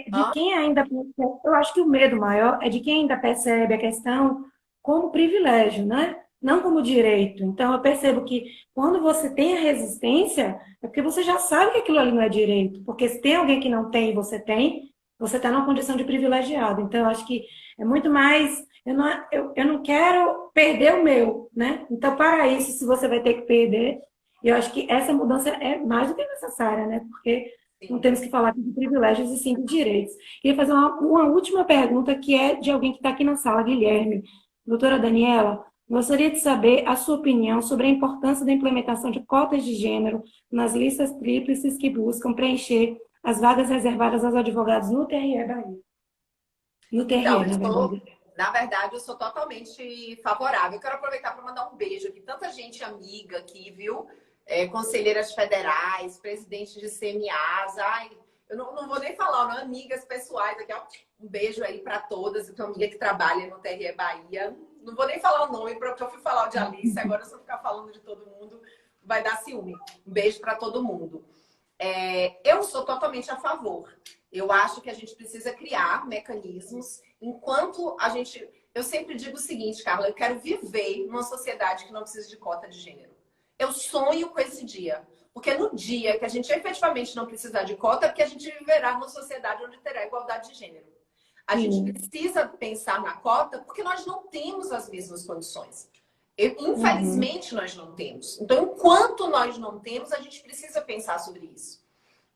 De quem ainda percebe, eu acho que o medo maior é de quem ainda percebe a questão como privilégio, né? Não como direito. Então, eu percebo que quando você tem a resistência, é porque você já sabe que aquilo ali não é direito. Porque se tem alguém que não tem e você tem, você está numa condição de privilegiado. Então, eu acho que é muito mais... Eu não quero perder o meu, né? Então, para isso, se você vai ter que perder, eu acho que essa mudança é mais do que necessária, né? Porque não temos que falar aqui de privilégios e sim de direitos. Queria fazer uma última pergunta, que é de alguém que está aqui na sala, Guilherme. Doutora Daniela, gostaria de saber a sua opinião sobre a importância da implementação de cotas de gênero nas listas tríplices que buscam preencher as vagas reservadas aos advogados no TRE Bahia. No TRE, Então, na verdade. eu sou totalmente favorável. Eu quero aproveitar para mandar um beijo aqui. Tanta gente amiga aqui, viu? Conselheiras federais, presidentes de CMAs. Ai, eu não vou nem falar, não, amigas pessoais aqui, ó. Um beijo aí para todas. Eu tenho uma amiga que trabalha no TRE Bahia. Não vou nem falar o nome, porque eu fui falar o de Alice. Agora, se eu ficar falando de todo mundo, vai dar ciúme. Um beijo para todo mundo. Eu sou totalmente a favor. Eu acho que a gente precisa criar mecanismos enquanto a gente... Eu sempre digo o seguinte, Carla, eu quero viver numa sociedade que não precisa de cota de gênero. Eu sonho com esse dia. Porque no dia que a gente efetivamente não precisar de cota, é porque a gente viverá numa sociedade onde terá igualdade de gênero. A gente precisa pensar na cota porque nós não temos as mesmas condições. Infelizmente, nós não temos. Então, enquanto nós não temos, a gente precisa pensar sobre isso.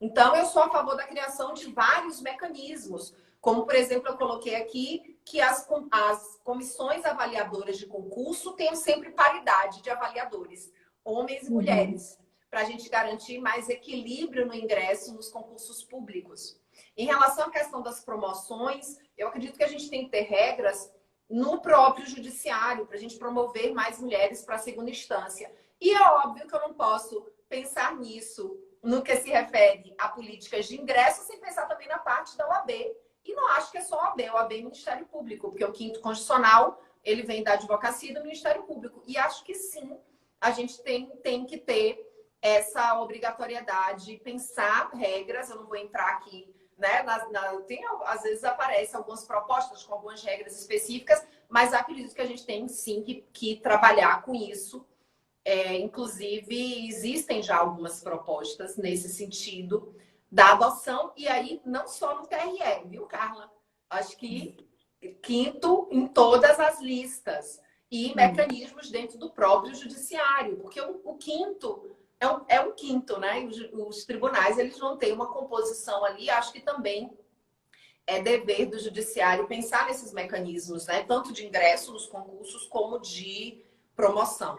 Então, eu sou a favor da criação de vários mecanismos. Como, por exemplo, eu coloquei aqui que as comissões avaliadoras de concurso tenham sempre paridade de avaliadores, homens e mulheres, para a gente garantir mais equilíbrio no ingresso nos concursos públicos. Em relação à questão das promoções, eu acredito que a gente tem que ter regras no próprio judiciário para a gente promover mais mulheres para a segunda instância. E é óbvio que eu não posso pensar nisso no que se refere a políticas de ingresso sem pensar também na parte da OAB. E não acho que é só a OAB, OAB é Ministério Público, porque o quinto constitucional ele vem da advocacia e do Ministério Público. E acho que sim, a gente tem que ter essa obrigatoriedade, pensar regras. Eu não vou entrar aqui, né? Às vezes aparecem algumas propostas com algumas regras específicas, mas acredito que a gente tem sim que trabalhar com isso. Inclusive, existem já algumas propostas nesse sentido da adoção, e aí não só no TRE, viu, Carla? Acho que quinto em todas as listas e mecanismos dentro do próprio judiciário, porque o quinto é um quinto, né? Os tribunais eles não têm uma composição ali, acho que também é dever do judiciário pensar nesses mecanismos, né? Tanto de ingresso nos concursos como de promoção.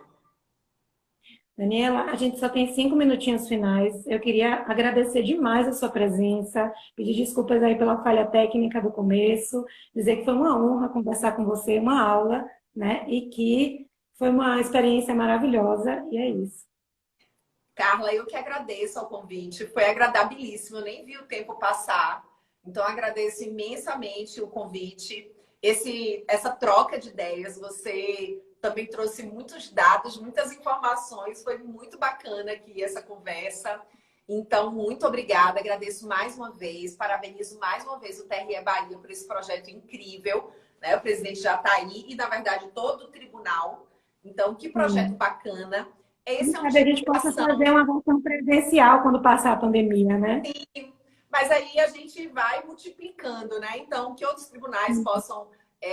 Daniela, a gente só tem 5 minutinhos finais. Eu queria agradecer demais a sua presença, pedir desculpas aí pela falha técnica do começo, dizer que foi uma honra conversar com você, uma aula, né? E que foi uma experiência maravilhosa, e é isso. Carla, eu que agradeço ao convite, foi agradabilíssimo, eu nem vi o tempo passar, então agradeço imensamente o convite, essa troca de ideias, você também trouxe muitos dados, muitas informações, foi muito bacana aqui essa conversa, então muito obrigada, agradeço mais uma vez, parabenizo mais uma vez o TRE Bahia por esse projeto incrível, né? O presidente já está aí e, na verdade, todo o tribunal, então que projeto bacana. Esse é um A tipo gente de possa ação, fazer uma versão presencial quando passar a pandemia, né? mas aí a gente vai multiplicando, né? Então, que outros tribunais possam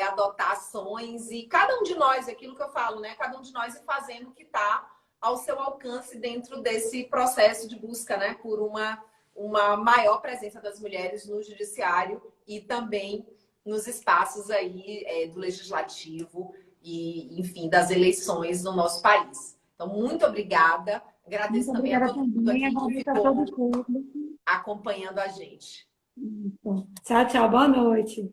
adotar ações e cada um de nós, aquilo que eu falo, né? Cada um de nós ir fazendo o que está ao seu alcance dentro desse processo de busca, né? Por uma maior presença das mulheres no judiciário e também nos espaços aí do legislativo e, enfim, das eleições no nosso país. Então, muito obrigada. Agradeço Muito também a obrigada todo mundo também, aqui que agradeço a ficou todo mundo. acompanhando a gente. Tchau, tchau, boa noite.